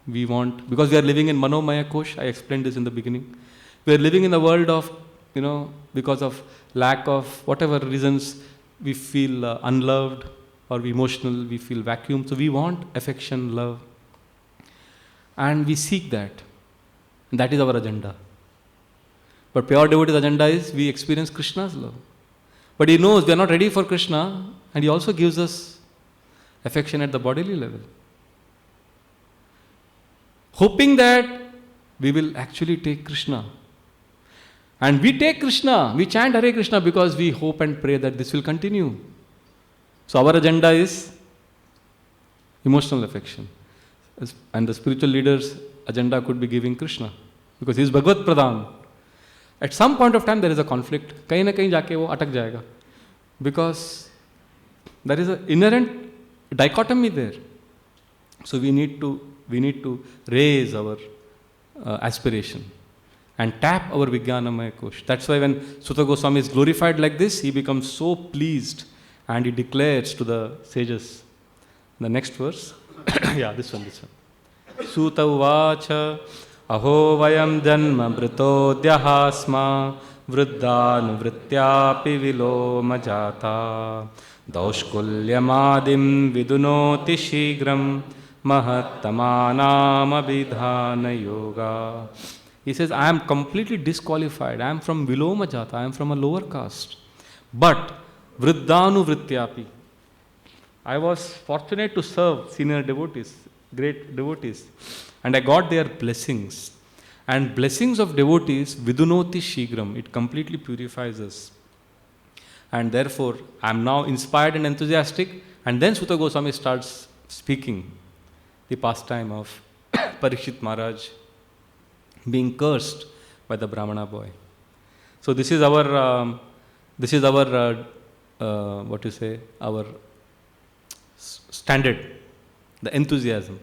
want, because we are living in Manomaya Kosh, I explained this in the beginning. We are living in a world of, because of lack of whatever reasons, we feel unloved or we emotional, we feel vacuum. So we want affection, love. And we seek that. And that is our agenda. But pure devotee's agenda is we experience Krishna's love. But he knows we are not ready for Krishna, and he also gives us affection at the bodily level. Hoping that we will actually take Krishna. And we take Krishna, we chant Hare Krishna because we hope and pray that this will continue. So our agenda is emotional affection. And the spiritual leader's agenda could be giving Krishna. Because he is Bhagavat Pradhan. At some point of time there is a conflict. Kahin na kahin jaake wo atak jayega. Because there is an inherent dichotomy there. So we need to raise our aspiration and tap our Vijnanamaya Kosh. That's why when Suta Goswami is glorified like this, he becomes so pleased and he declares to the sages. The next verse. Yeah, this one. Suta uvacha aho vayam janma mritodhyahasma vriddhanuvrityapi viloma jata daushkulyamadim vidunoti shigram mahattamanam abhidhana yoga. He says, I am completely disqualified. I am from Viloma Jata. I am from a lower caste. But Vriddhanu Vrityapi. I was fortunate to serve senior devotees, great devotees. And I got their blessings. And blessings of devotees, Vidunoti Shigram. It completely purifies us. And therefore, I am now inspired and enthusiastic. And then Suta Goswami starts speaking the pastime of Parikshit Maharaj being cursed by the Brahmana boy. So this is our our standard, the enthusiasm.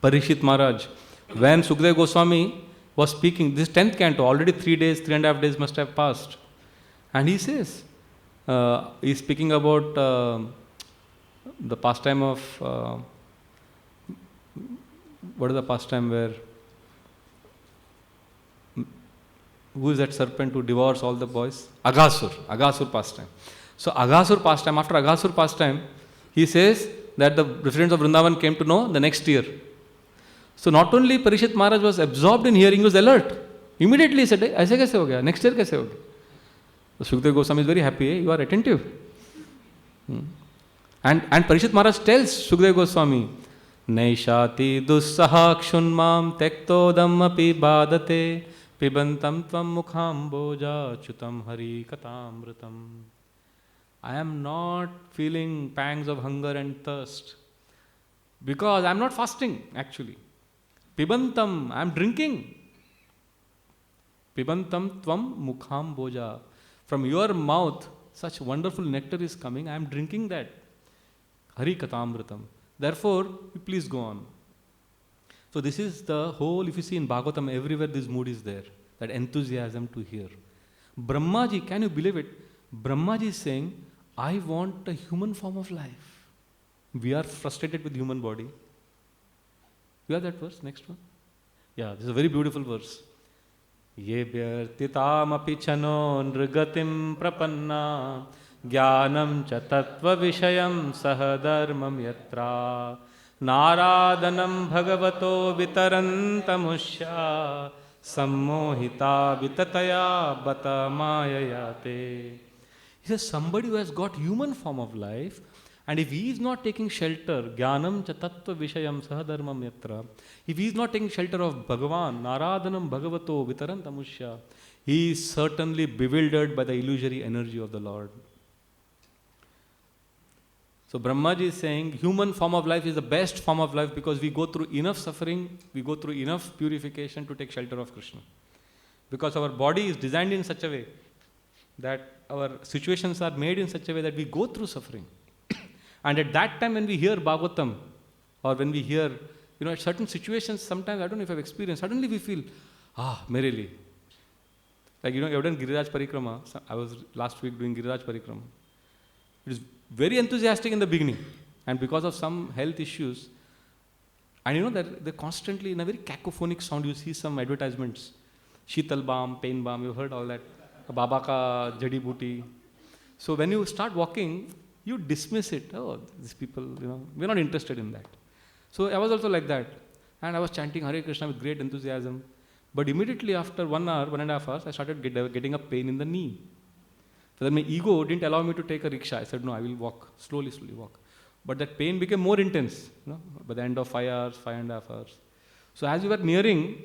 Parikshit Maharaj, when Sukadeva Goswami was speaking, this 10th canto, already 3.5 days must have passed. And he says, he's speaking about the pastime of, what is the pastime where who is that serpent who devours all the boys? Aghasur pastime. So Aghasur pastime, after Aghasur pastime, he says that the residents of Vrindavan came to know the next year. So not only Parishit Maharaj was absorbed in hearing, he was alert. Immediately he said, "Aise kaise ho gaya? Next year kaise ho gaya?" So Shukdev Goswami is very happy, you are attentive. And Parishit Maharaj tells Shukdev Goswami, Naishati dussaha kshunmam tektodam api badate pibantam tvam mukham boja chutam hari katamritam. I am not feeling pangs of hunger and thirst because I am not fasting actually. Pibantam, I am drinking. Pibantam tvam mukham boja. From your mouth, such wonderful nectar is coming, I am drinking that. Hari katamritam. Therefore, please go on. So this is the whole, if you see in Bhagavatam, everywhere this mood is there. That enthusiasm to hear. Brahmaji, can you believe it? Brahmaji is saying, I want a human form of life. We are frustrated with human body. You have that verse, next one? Yeah, this is a very beautiful verse. Ye vyartitam api chano nrigatim prapanna jnanam cha tattva vishayam sahadharmam yatra naradanam bhagavato vitarantamushya sammohita vitataya bata mayayate. He says somebody who has got human form of life, and if he is not taking shelter, jnanam cha tattva vishayam sahadharmam yatra, if he is not taking shelter of Bhagavan, naradanam bhagavato vitarantamushya, he is certainly bewildered by the illusory energy of the Lord. So Brahmaji is saying human form of life is the best form of life because we go through enough suffering, we go through enough purification to take shelter of Krishna. Because our body is designed in such a way that our situations are made in such a way that we go through suffering. And at that time when we hear Bhagavatam, or when we hear, at certain situations, sometimes, I don't know if I've experienced, suddenly we feel, merrily. Like, I've done Giriraj Parikrama. I was last week doing Giriraj Parikrama. It is very enthusiastic in the beginning. And because of some health issues, and they're constantly in a very cacophonic sound. You see some advertisements. Sheetal balm, pain balm, you've heard all that. Baba ka jadi booty. So when you start walking, you dismiss it. Oh, these people, we're not interested in that. So I was also like that. And I was chanting Hare Krishna with great enthusiasm. But immediately after 1 hour, 1.5 hours, I started getting a pain in the knee. So then my ego didn't allow me to take a rickshaw. I said, no, I will walk, slowly walk. But that pain became more intense, by the end of 5 hours, 5.5 hours. So as we were nearing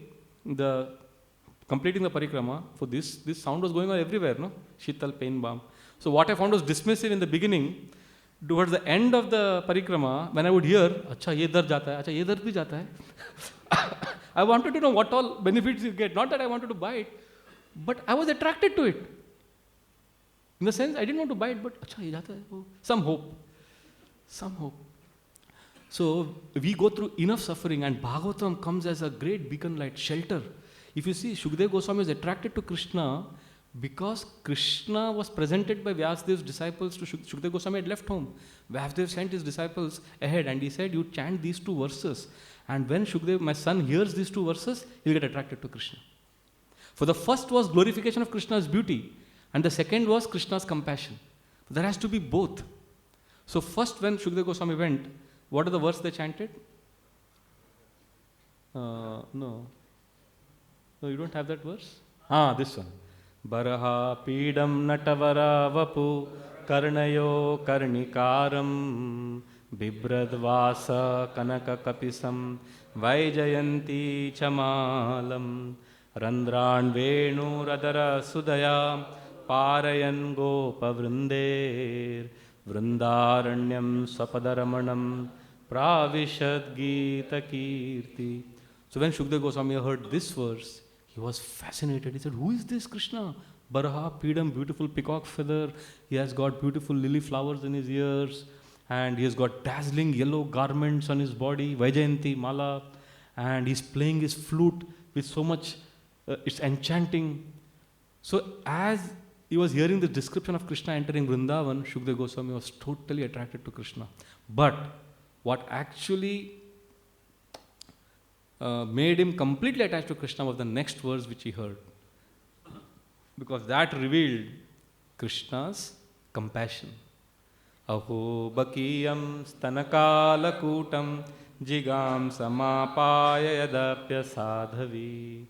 completing the parikrama, for this sound was going on everywhere, Sheetal, pain balm. So what I found was dismissive in the beginning. Towards the end of the parikrama, when I would hear, acha ye dar jata hai, acha ye dar bhi jata hai. I wanted to know what all benefits you get. Not that I wanted to buy it, but I was attracted to it. In the sense, I didn't want to buy it, but acha ye jata hai. Oh, some hope. So we go through enough suffering, and Bhagavatam comes as a great beacon light, shelter. If you see, Shukdev Goswami is attracted to Krishna because Krishna was presented by Vyasadev's disciples to Shukdev Goswami had left home. Vyasadev sent his disciples ahead and he said, you chant these 2 verses. And when Shukdev, my son, hears these 2 verses, he'll get attracted to Krishna. For the first was glorification of Krishna's beauty, and the second was Krishna's compassion. There has to be both. So first when Shukdev Goswami went, what are the verses they chanted? No, you don't have that verse? This one. Baraha pidam natavara vapu karnayo karnikaram bibradvasa kanaka kapisam vaijayanti chamalam randran venu radara sudaya parayan gopa vrinder vrindaranyam sapadaramanam pravishad gita kirti. So when Shukdev Goswami heard this verse, he was fascinated. He said, who is this Krishna? Baraha, Pidam, beautiful peacock feather. He has got beautiful lily flowers in his ears. And he has got dazzling yellow garments on his body, Vaijayanti, Mala. And he's playing his flute with so much, it's enchanting. So as he was hearing the description of Krishna entering Vrindavan, Shukdev Goswami was totally attracted to Krishna. But what actually made him completely attached to Krishna was the next verse which he heard. because that revealed Krishna's compassion. Aho bakiyam stanakalakutam jigam samapaya yadapya sadhavi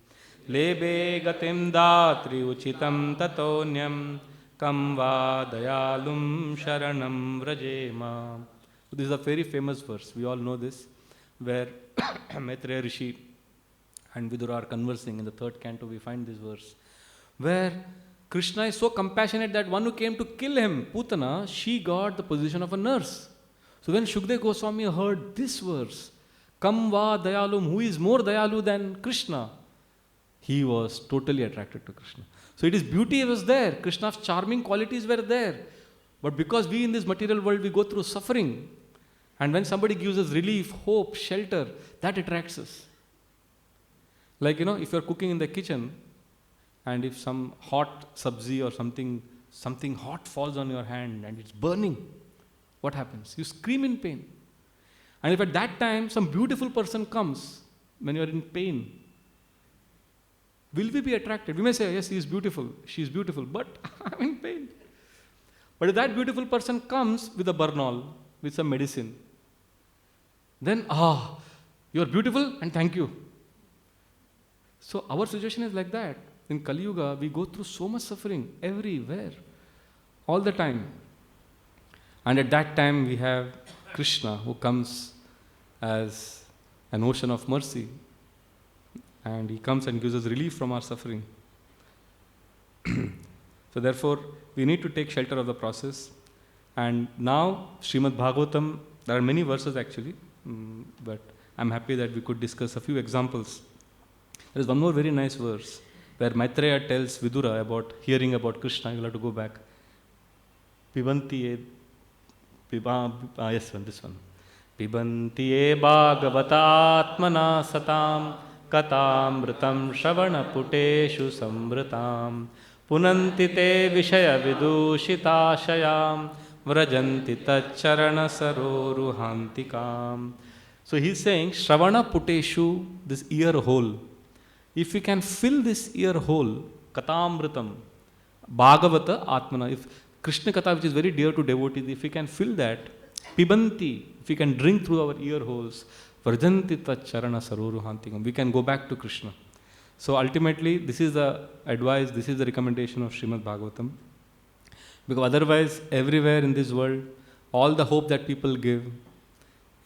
lebe gatim datri uchitam tatonyam kam va dayalum sharanam vrajema. This is a very famous verse, we all know this, where Maitreya Rishi and Vidura are conversing. In the third canto we find this verse, where Krishna is so compassionate that one who came to kill him, Putana, she got the position of a nurse. So when Shukdev Goswami heard this verse, Kam va dayalum, who is more dayalu than Krishna, he was totally attracted to Krishna. So it is beauty was there, Krishna's charming qualities were there. But because we in this material world, we go through suffering, and when somebody gives us relief, hope, shelter, that attracts us. Like, if you're cooking in the kitchen, and if some hot sabzi or something hot falls on your hand and it's burning, what happens? You scream in pain. And if at that time some beautiful person comes when you are in pain, will we be attracted? We may say, yes, he is beautiful, she is beautiful, but I'm in pain. But if that beautiful person comes with a Bernol, with some medicine, then, you are beautiful and thank you. So our situation is like that. In Kali Yuga, we go through so much suffering everywhere, all the time. And at that time, we have Krishna, who comes as an ocean of mercy. And he comes and gives us relief from our suffering. So therefore, we need to take shelter of the process. And now, Srimad Bhagavatam, there are many verses actually, but I'm happy that we could discuss a few examples. There is one more very nice verse, where Maitreya tells Vidura about hearing about Krishna. You'll have to go back. Pibanti this one. Pibanti bhagavatatmana satam katamritam shravana puteshu samritam punanti te vishaya vidushitashayam vrajanti tacharana saroruhantikam. So he's saying, shravana puteshu, this ear hole. If we can fill this ear hole, katamritam, bhagavata atmana, if Krishna Katha, which is very dear to devotees, if we can fill that, pibanti, if we can drink through our ear holes, varjanti tacharana saroruhantikam, we can go back to Krishna. So ultimately, this is the advice, this is the recommendation of Srimad Bhagavatam. Because otherwise, everywhere in this world, all the hope that people give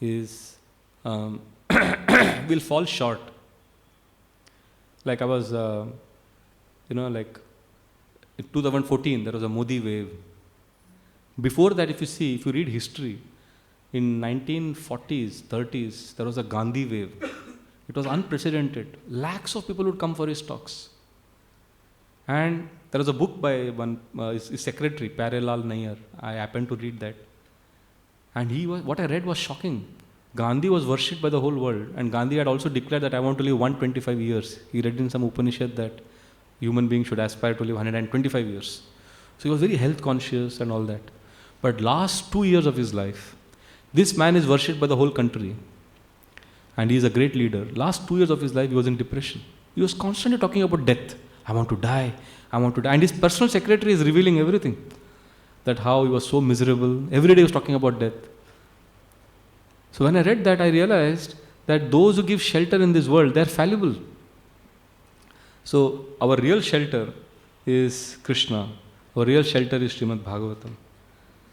is will fall short. Like I was, like in 2014, there was a Modi wave. Before that, if you read history, in 1940s, 30s, there was a Gandhi wave. It was unprecedented. Lakhs of people would come for his talks. And there was a book by his secretary, Pyarelal Nair. I happened to read that. And what I read was shocking. Gandhi was worshipped by the whole world, and Gandhi had also declared that I want to live 125 years. He read in some Upanishad that human beings should aspire to live 125 years. So he was very health conscious and all that. But last 2 years of his life, this man is worshipped by the whole country. And he is a great leader. Last 2 years of his life, he was in depression. He was constantly talking about death. I want to die. I want to die. And his personal secretary is revealing everything. That how he was so miserable. Every day he was talking about death. So when I read that, I realized that those who give shelter in this world, they are fallible. So our real shelter is Krishna. Our real shelter is Srimad Bhagavatam.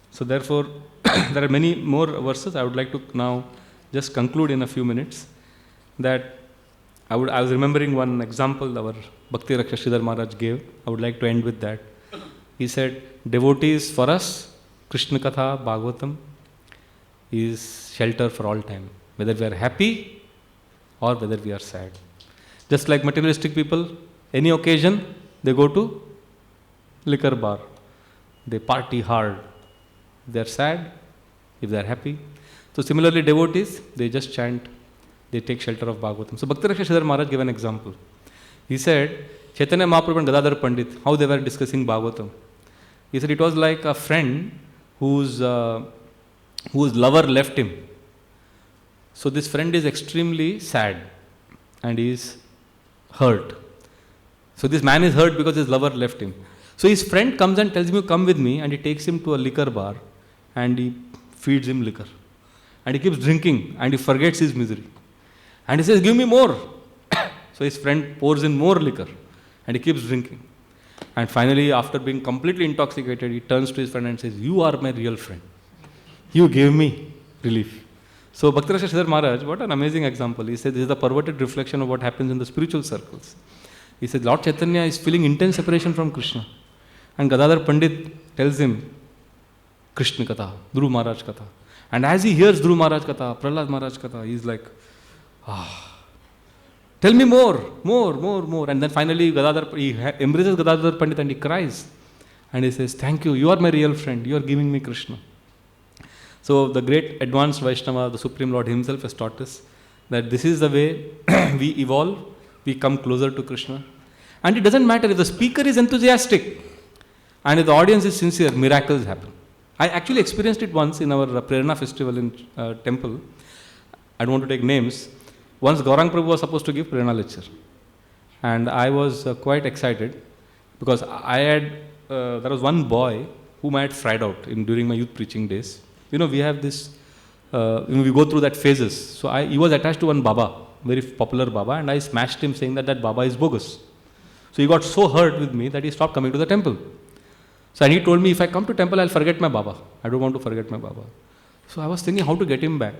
So therefore, there are many more verses. I would like to now just conclude in a few minutes. That I was remembering one example our Bhakti Raksha Sridhar Maharaj gave. I would like to end with that. He said, devotees for us, Krishna Katha, Bhagavatam, is shelter for all time. Whether we are happy or whether we are sad. Just like materialistic people, any occasion, they go to liquor bar. They party hard. If they are sad, if they are happy. So similarly, devotees, they just chant, they take shelter of Bhagavatam. So Bhakti Raksha Sridhar Maharaj gave an example. He said, Chaitanya Mahaprabhu and Gadadhar Pandit, how they were discussing Bhagavatam. He said it was like a friend whose lover left him. So this friend is extremely sad and he is hurt. So this man is hurt because his lover left him. So his friend comes and tells him, you come with me, and he takes him to a liquor bar and he feeds him liquor. And he keeps drinking and he forgets his misery. And he says, give me more. So his friend pours in more liquor and he keeps drinking. And finally, after being completely intoxicated, he turns to his friend and says, you are my real friend. You gave me relief. So Bhakti-Rasa Sridhar Maharaj, what an amazing example. He said this is the perverted reflection of what happens in the spiritual circles. He said Lord Chaitanya is feeling intense separation from Krishna. And Gadadhar Pandit tells him, Krishna Katha, Dhruv Maharaj Katha. And as he hears Dhruv Maharaj Katha, Prahlad Maharaj Katha, he's like, tell me more. And then finally he embraces Gadadhar Pandit and he cries. And he says, thank you, you are my real friend, you are giving me Krishna. So the great advanced Vaishnava, the Supreme Lord himself has taught us that this is the way we evolve, we come closer to Krishna. And it doesn't matter if the speaker is enthusiastic and if the audience is sincere, miracles happen. I actually experienced it once in our Prerna festival in temple. I don't want to take names. Once Gaurang Prabhu was supposed to give Prerna lecture. And I was quite excited because there was one boy whom I had fried out during my youth preaching days. We have this, we go through that phases. So he was attached to one Baba, very popular Baba, and I smashed him saying that Baba is bogus. So he got so hurt with me that he stopped coming to the temple. So and he told me, if I come to temple, I'll forget my Baba. I don't want to forget my Baba. So I was thinking how to get him back.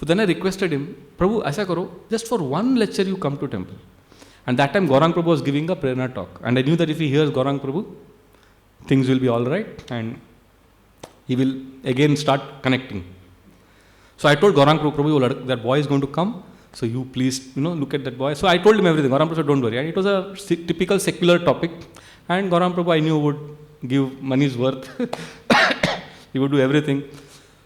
So then I requested him, Prabhu, aisa karo, just for one lecture you come to temple. And that time Gaurang Prabhu was giving a Prerna talk. And I knew that if he hears Gaurang Prabhu, things will be all right and he will again start connecting. So I told Gaurang Prabhu, that boy is going to come. So you please, look at that boy. So I told him everything. Gaurang Prabhu said, don't worry. And it was a typical secular topic. And Gaurang Prabhu I knew would give money's worth. He would do everything.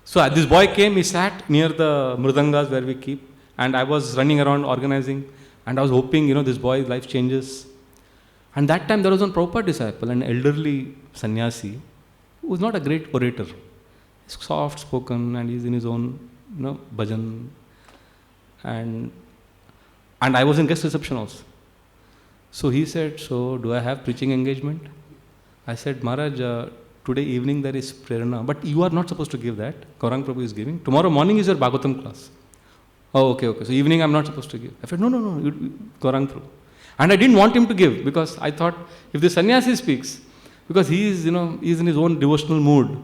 So this boy came, he sat near the mridangas where we keep. And I was running around organizing. And I was hoping, this boy's life changes. And that time there was one Prabhupada disciple, an elderly sannyasi, who was not a great orator. He's soft spoken and he's in his own, bhajan. And I was in guest reception also. So he said, so do I have preaching engagement? I said, Maharaj, today evening there is Prerna, but you are not supposed to give that. Gaurang Prabhu is giving. Tomorrow morning is your Bhagavatam class. Oh, okay. So evening I'm not supposed to give. I said, no, Gaurang Prabhu. And I didn't want him to give because I thought if the sannyasi speaks, because he is, he's in his own devotional mood.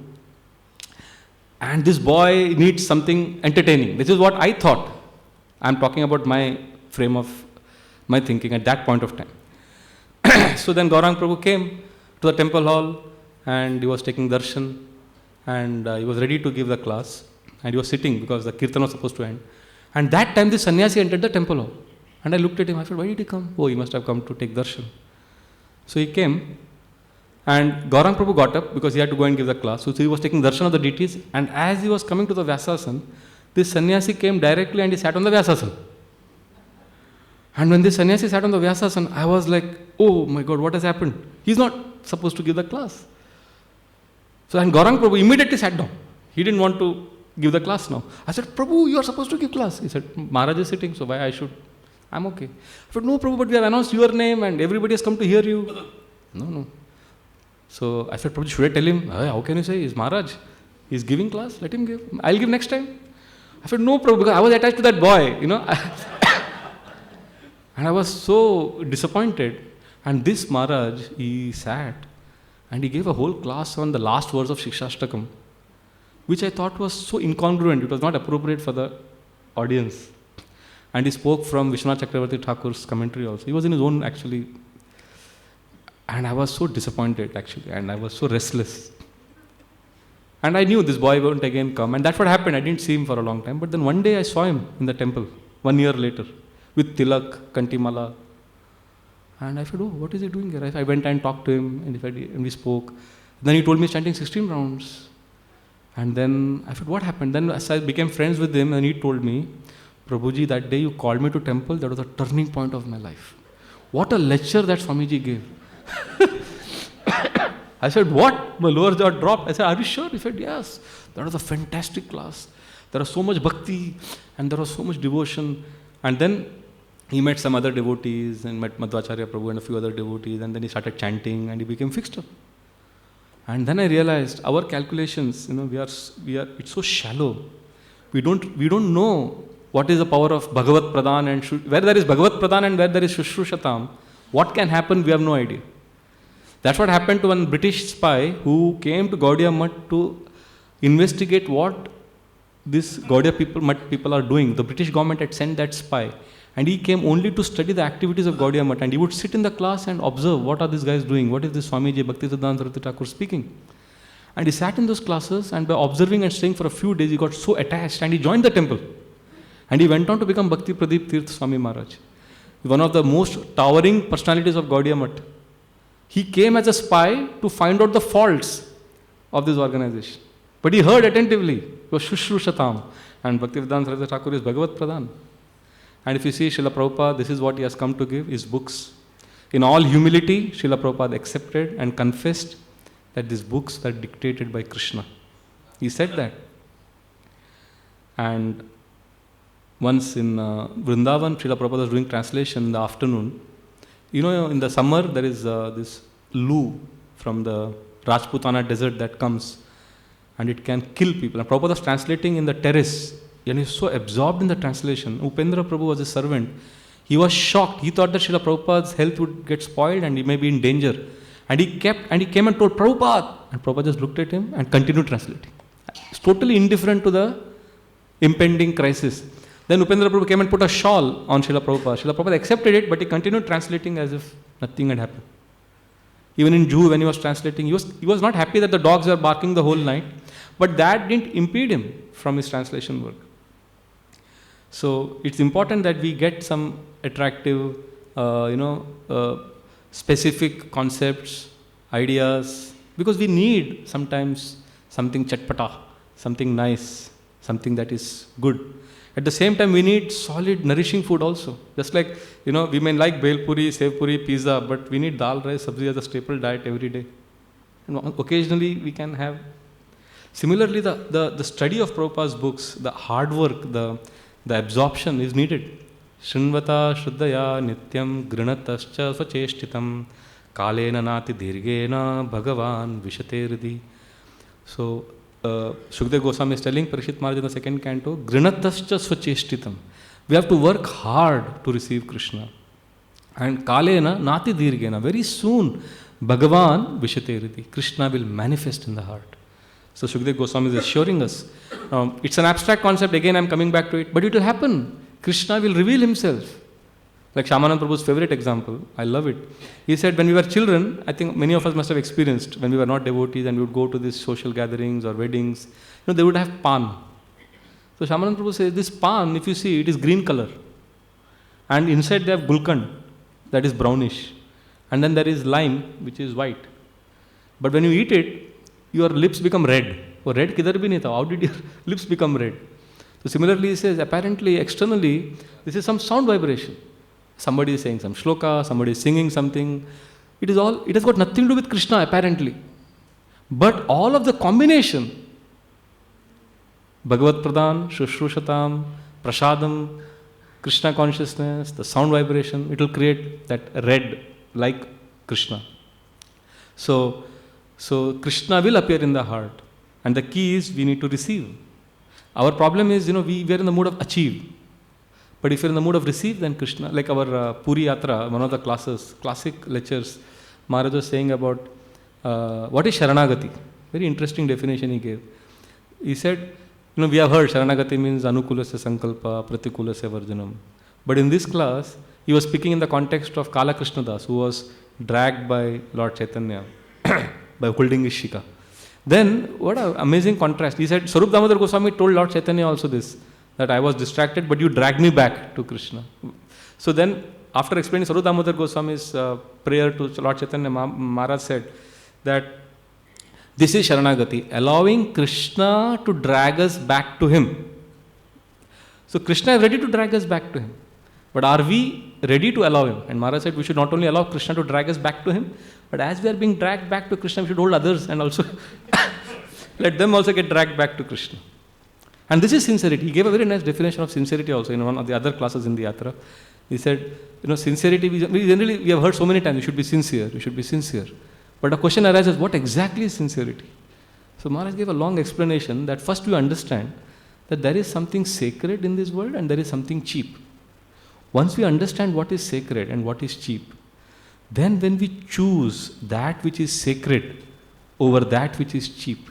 And this boy needs something entertaining. This is what I thought. I'm talking about my frame of my thinking at that point of time. So then Gaurang Prabhu came to the temple hall and he was taking darshan and he was ready to give the class and he was sitting because the kirtan was supposed to end. And that time this sannyasi entered the temple hall. And I looked at him, I said, why did he come? Oh, he must have come to take darshan. So he came and Gaurang Prabhu got up because he had to go and give the class. So he was taking darshan of the deities and as he was coming to the Vyasasana, this sannyasi came directly and he sat on the Vyasasana. And when this sannyasi sat on the Vyasasana, I was like, oh my God, what has happened? He's not supposed to give the class. So and Gaurang Prabhu immediately sat down. He didn't want to give the class now. I said, Prabhu, you are supposed to give class. He said, Maharaj is sitting, so why I should? I'm okay. I said, no Prabhu, but we have announced your name and everybody has come to hear you. No. So I said, Prabhu, should I tell him? How can you say? He's Maharaj. He's giving class, let him give. I'll give next time. I said, no Prabhu, because I was attached to that boy, And I was so disappointed. And this Maharaj, he sat and he gave a whole class on the last verse of Shikshashtakam, which I thought was so incongruent. It was not appropriate for the audience. And he spoke from Vishwanath Chakravarti Thakur's commentary also. He was in his own actually. And I was so disappointed actually. And I was so restless. And I knew this boy won't again come. And that's what happened. I didn't see him for a long time. But then one day I saw him in the temple, 1 year later, with tilak, kantimala. And I said, oh, what is he doing here? I went and talked to him and we spoke. Then he told me he's chanting 16 rounds. And then I said, what happened? Then as I became friends with him and he told me, Prabhuji, that day you called me to temple, that was a turning point of my life. What a lecture that Swamiji gave. I said, what? My lower jaw dropped. I said, are you sure? He said, yes. That was a fantastic class. There was so much bhakti and there was so much devotion. And then he met some other devotees and met Madhvacharya Prabhu and a few other devotees, and then he started chanting and he became fixed up. And then I realized our calculations, we are, it's so shallow. We don't know what is the power of Bhagavat Pradhan and where there is Bhagavat Pradhan and where there is Shushrushatam, what can happen, we have no idea. That's what happened to one British spy who came to Gaudiya Math to investigate what these Gaudiya Math people are doing. The British government had sent that spy, and he came only to study the activities of Gaudiya Math, and he would sit in the class and observe what are these guys doing, what is this Swamiji Bhaktisiddhanta Saraswati Thakur speaking. And he sat in those classes, and by observing and staying for a few days, he got so attached and he joined the temple. And he went on to become Bhakti Pradeep Tirth Swami Maharaj, one of the most towering personalities of Gaudiya Math. He came as a spy to find out the faults of this organization. But he heard attentively. It was Shushrushatam. And Bhaktivedanta Saraswati Thakur is Bhagavat Pradhan. And if you see Srila Prabhupada, this is what he has come to give, his books. In all humility, Srila Prabhupada accepted and confessed that these books are dictated by Krishna. He said that. And once in Vrindavan, Srila Prabhupada was doing translation in the afternoon. In the summer, there is this loo from the Rajputana desert that comes, and it can kill people. And Prabhupada was translating in the terrace, and he was so absorbed in the translation. Upendra Prabhu was a servant. He was shocked. He thought that Srila Prabhupada's health would get spoiled and he may be in danger. And he came and told Prabhupada. And Prabhupada just looked at him and continued translating. He's totally indifferent to the impending crisis. Then Upendra Prabhu came and put a shawl on Srila Prabhupada. Srila Prabhupada accepted it, but he continued translating as if nothing had happened. Even in Jew, when he was translating, he was not happy that the dogs were barking the whole night, but that didn't impede him from his translation work. So it's important that we get some attractive, specific concepts, ideas, because we need sometimes something chatpata, something nice, something that is good. At the same time, we need solid, nourishing food also. Just like, we may like bhel puri, sev puri, pizza, but we need dal, rice, sabzi as a staple diet every day. And occasionally we can have. Similarly, the study of Prabhupada's books, the hard work, the absorption is needed. Shrinvata Shuddhaya Nityam Grinatascha Svacheshtitam Kalena Nati Dirgena Bhagavan Vishate Hridi. So, Shukdev Goswami is telling Parikshit Maharaj in the second canto, Grinatascha Svacheshtitam. We have to work hard to receive Krishna. And Kalena Nati Dirgena, very soon, Bhagavan Vishate Hridi. Krishna will manifest in the heart. So Shukdev Goswami is assuring us. It's an abstract concept, again I'm coming back to it, but it will happen. Krishna will reveal himself. Like Shyamanand Prabhu's favorite example, I love it. He said when we were children, I think many of us must have experienced, when we were not devotees and we would go to these social gatherings or weddings, they would have pan. So Shyamanand Prabhu says, this pan, if you see, it is green color. And inside they have gulkand, that is brownish. And then there is lime, which is white. But when you eat it, your lips become red. Oh, red kidhar bhi nahi tha. How did your lips become red? So similarly, he says, apparently, externally, this is some sound vibration. Somebody is saying some shloka, somebody is singing something. It has got nothing to do with Krishna, apparently. But all of the combination, Bhagavat Pradhan, Shushrushatam, Prasadam, Krishna consciousness, the sound vibration, it will create that red like Krishna. So Krishna will appear in the heart. And the key is we need to receive. Our problem is, we are in the mood of achieve. But if you're in the mood of receive, then Krishna, like our Puri Yatra, one of the classic lectures, Maharaj was saying about what is Sharanagati. Very interesting definition he gave. He said, we have heard Sharanagati means Anukulasya Sankalpa, Pratikulasya Varjanam. But in this class, he was speaking in the context of Kala Krishna Das, who was dragged by Lord Chaitanya by holding his shika. Then, what an amazing contrast. He said, Swarup Damodar Goswami told Lord Chaitanya also this, that I was distracted, but you dragged me back to Krishna. So then, after explaining Swarup Damodar Goswami's prayer to Lord Chaitanya, Maharaj said that this is Sharanagati, allowing Krishna to drag us back to him. So Krishna is ready to drag us back to him. But are we ready to allow him? And Maharaj said we should not only allow Krishna to drag us back to him, but as we are being dragged back to Krishna, we should hold others and also let them also get dragged back to Krishna. And this is sincerity. He gave a very nice definition of sincerity also in one of the other classes in the Yatra. He said, sincerity, we generally, we have heard so many times, you should be sincere, you should be sincere. But a question arises, what exactly is sincerity? So Maharaj gave a long explanation that first we understand that there is something sacred in this world and there is something cheap. Once we understand what is sacred and what is cheap, then when we choose that which is sacred over that which is cheap,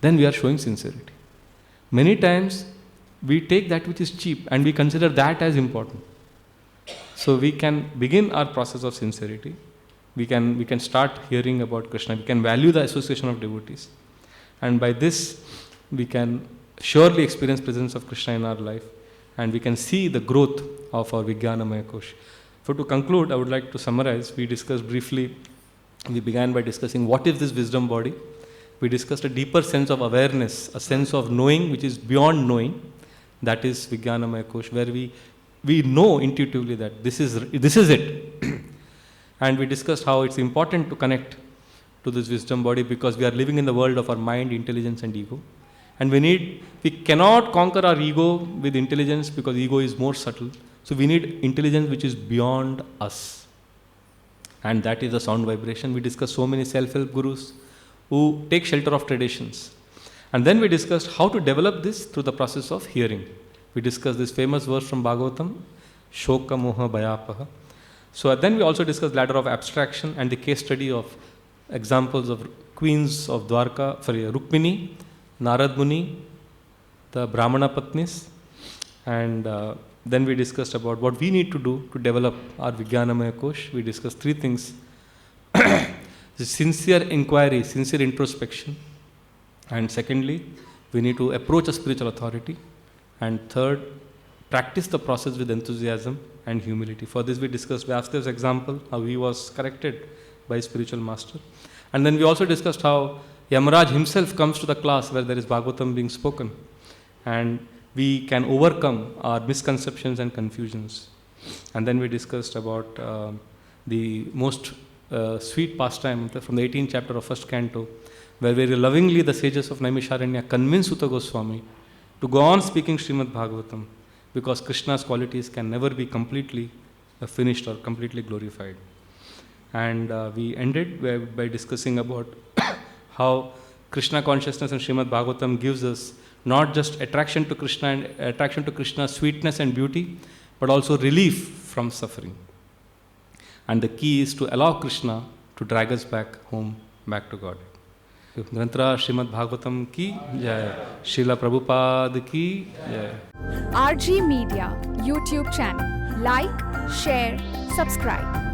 then we are showing sincerity. Many times we take that which is cheap and we consider that as important. So we can begin our process of sincerity. We can start hearing about Krishna. We can value the association of devotees. And by this, we can surely experience presence of Krishna in our life. And we can see the growth of our Vijnanamaya Kosh. So to conclude, I would like to summarize. We discussed briefly, we began by discussing what is this wisdom body. We discussed a deeper sense of awareness, a sense of knowing which is beyond knowing. That is Vijnanamaya Kosh, where we know intuitively that this is it. And we discussed how it's important to connect to this wisdom body because we are living in the world of our mind, intelligence and ego. And we cannot conquer our ego with intelligence because ego is more subtle. So we need intelligence which is beyond us. And that is the sound vibration. We discussed so many self-help gurus who take shelter of traditions. And then we discussed how to develop this through the process of hearing. We discussed this famous verse from Bhagavatam, Shoka Moha Bhayapaha. So then we also discussed ladder of abstraction and the case study of examples of queens of Dwarka, Rukmini, Narad Muni, the Brahmana Patnis, and then we discussed about what we need to do to develop our Vijnanamaya Kosh. We discussed three things. The sincere inquiry, sincere introspection. And secondly, we need to approach a spiritual authority. And third, practice the process with enthusiasm and humility. For this we discussed Vyasdev's example, how he was corrected by his spiritual master. And then we also discussed how Yamaraj himself comes to the class where there is Bhagavatam being spoken. And we can overcome our misconceptions and confusions. And then we discussed about the most sweet pastime from the 18th chapter of first canto, where very lovingly the sages of Naimisharanya convince Sutta Goswami to go on speaking Srimad Bhagavatam, because Krishna's qualities can never be completely finished or completely glorified. And we ended by discussing about how Krishna consciousness and Srimad Bhagavatam gives us not just attraction to Krishna and attraction to Krishna's sweetness and beauty, but also relief from suffering. And the key is to allow Krishna to drag us back home, back to God. Granthra Srimad Bhagavatam ki jai, Srila Prabhupada ki jai. RG Media YouTube channel. Like, share, subscribe.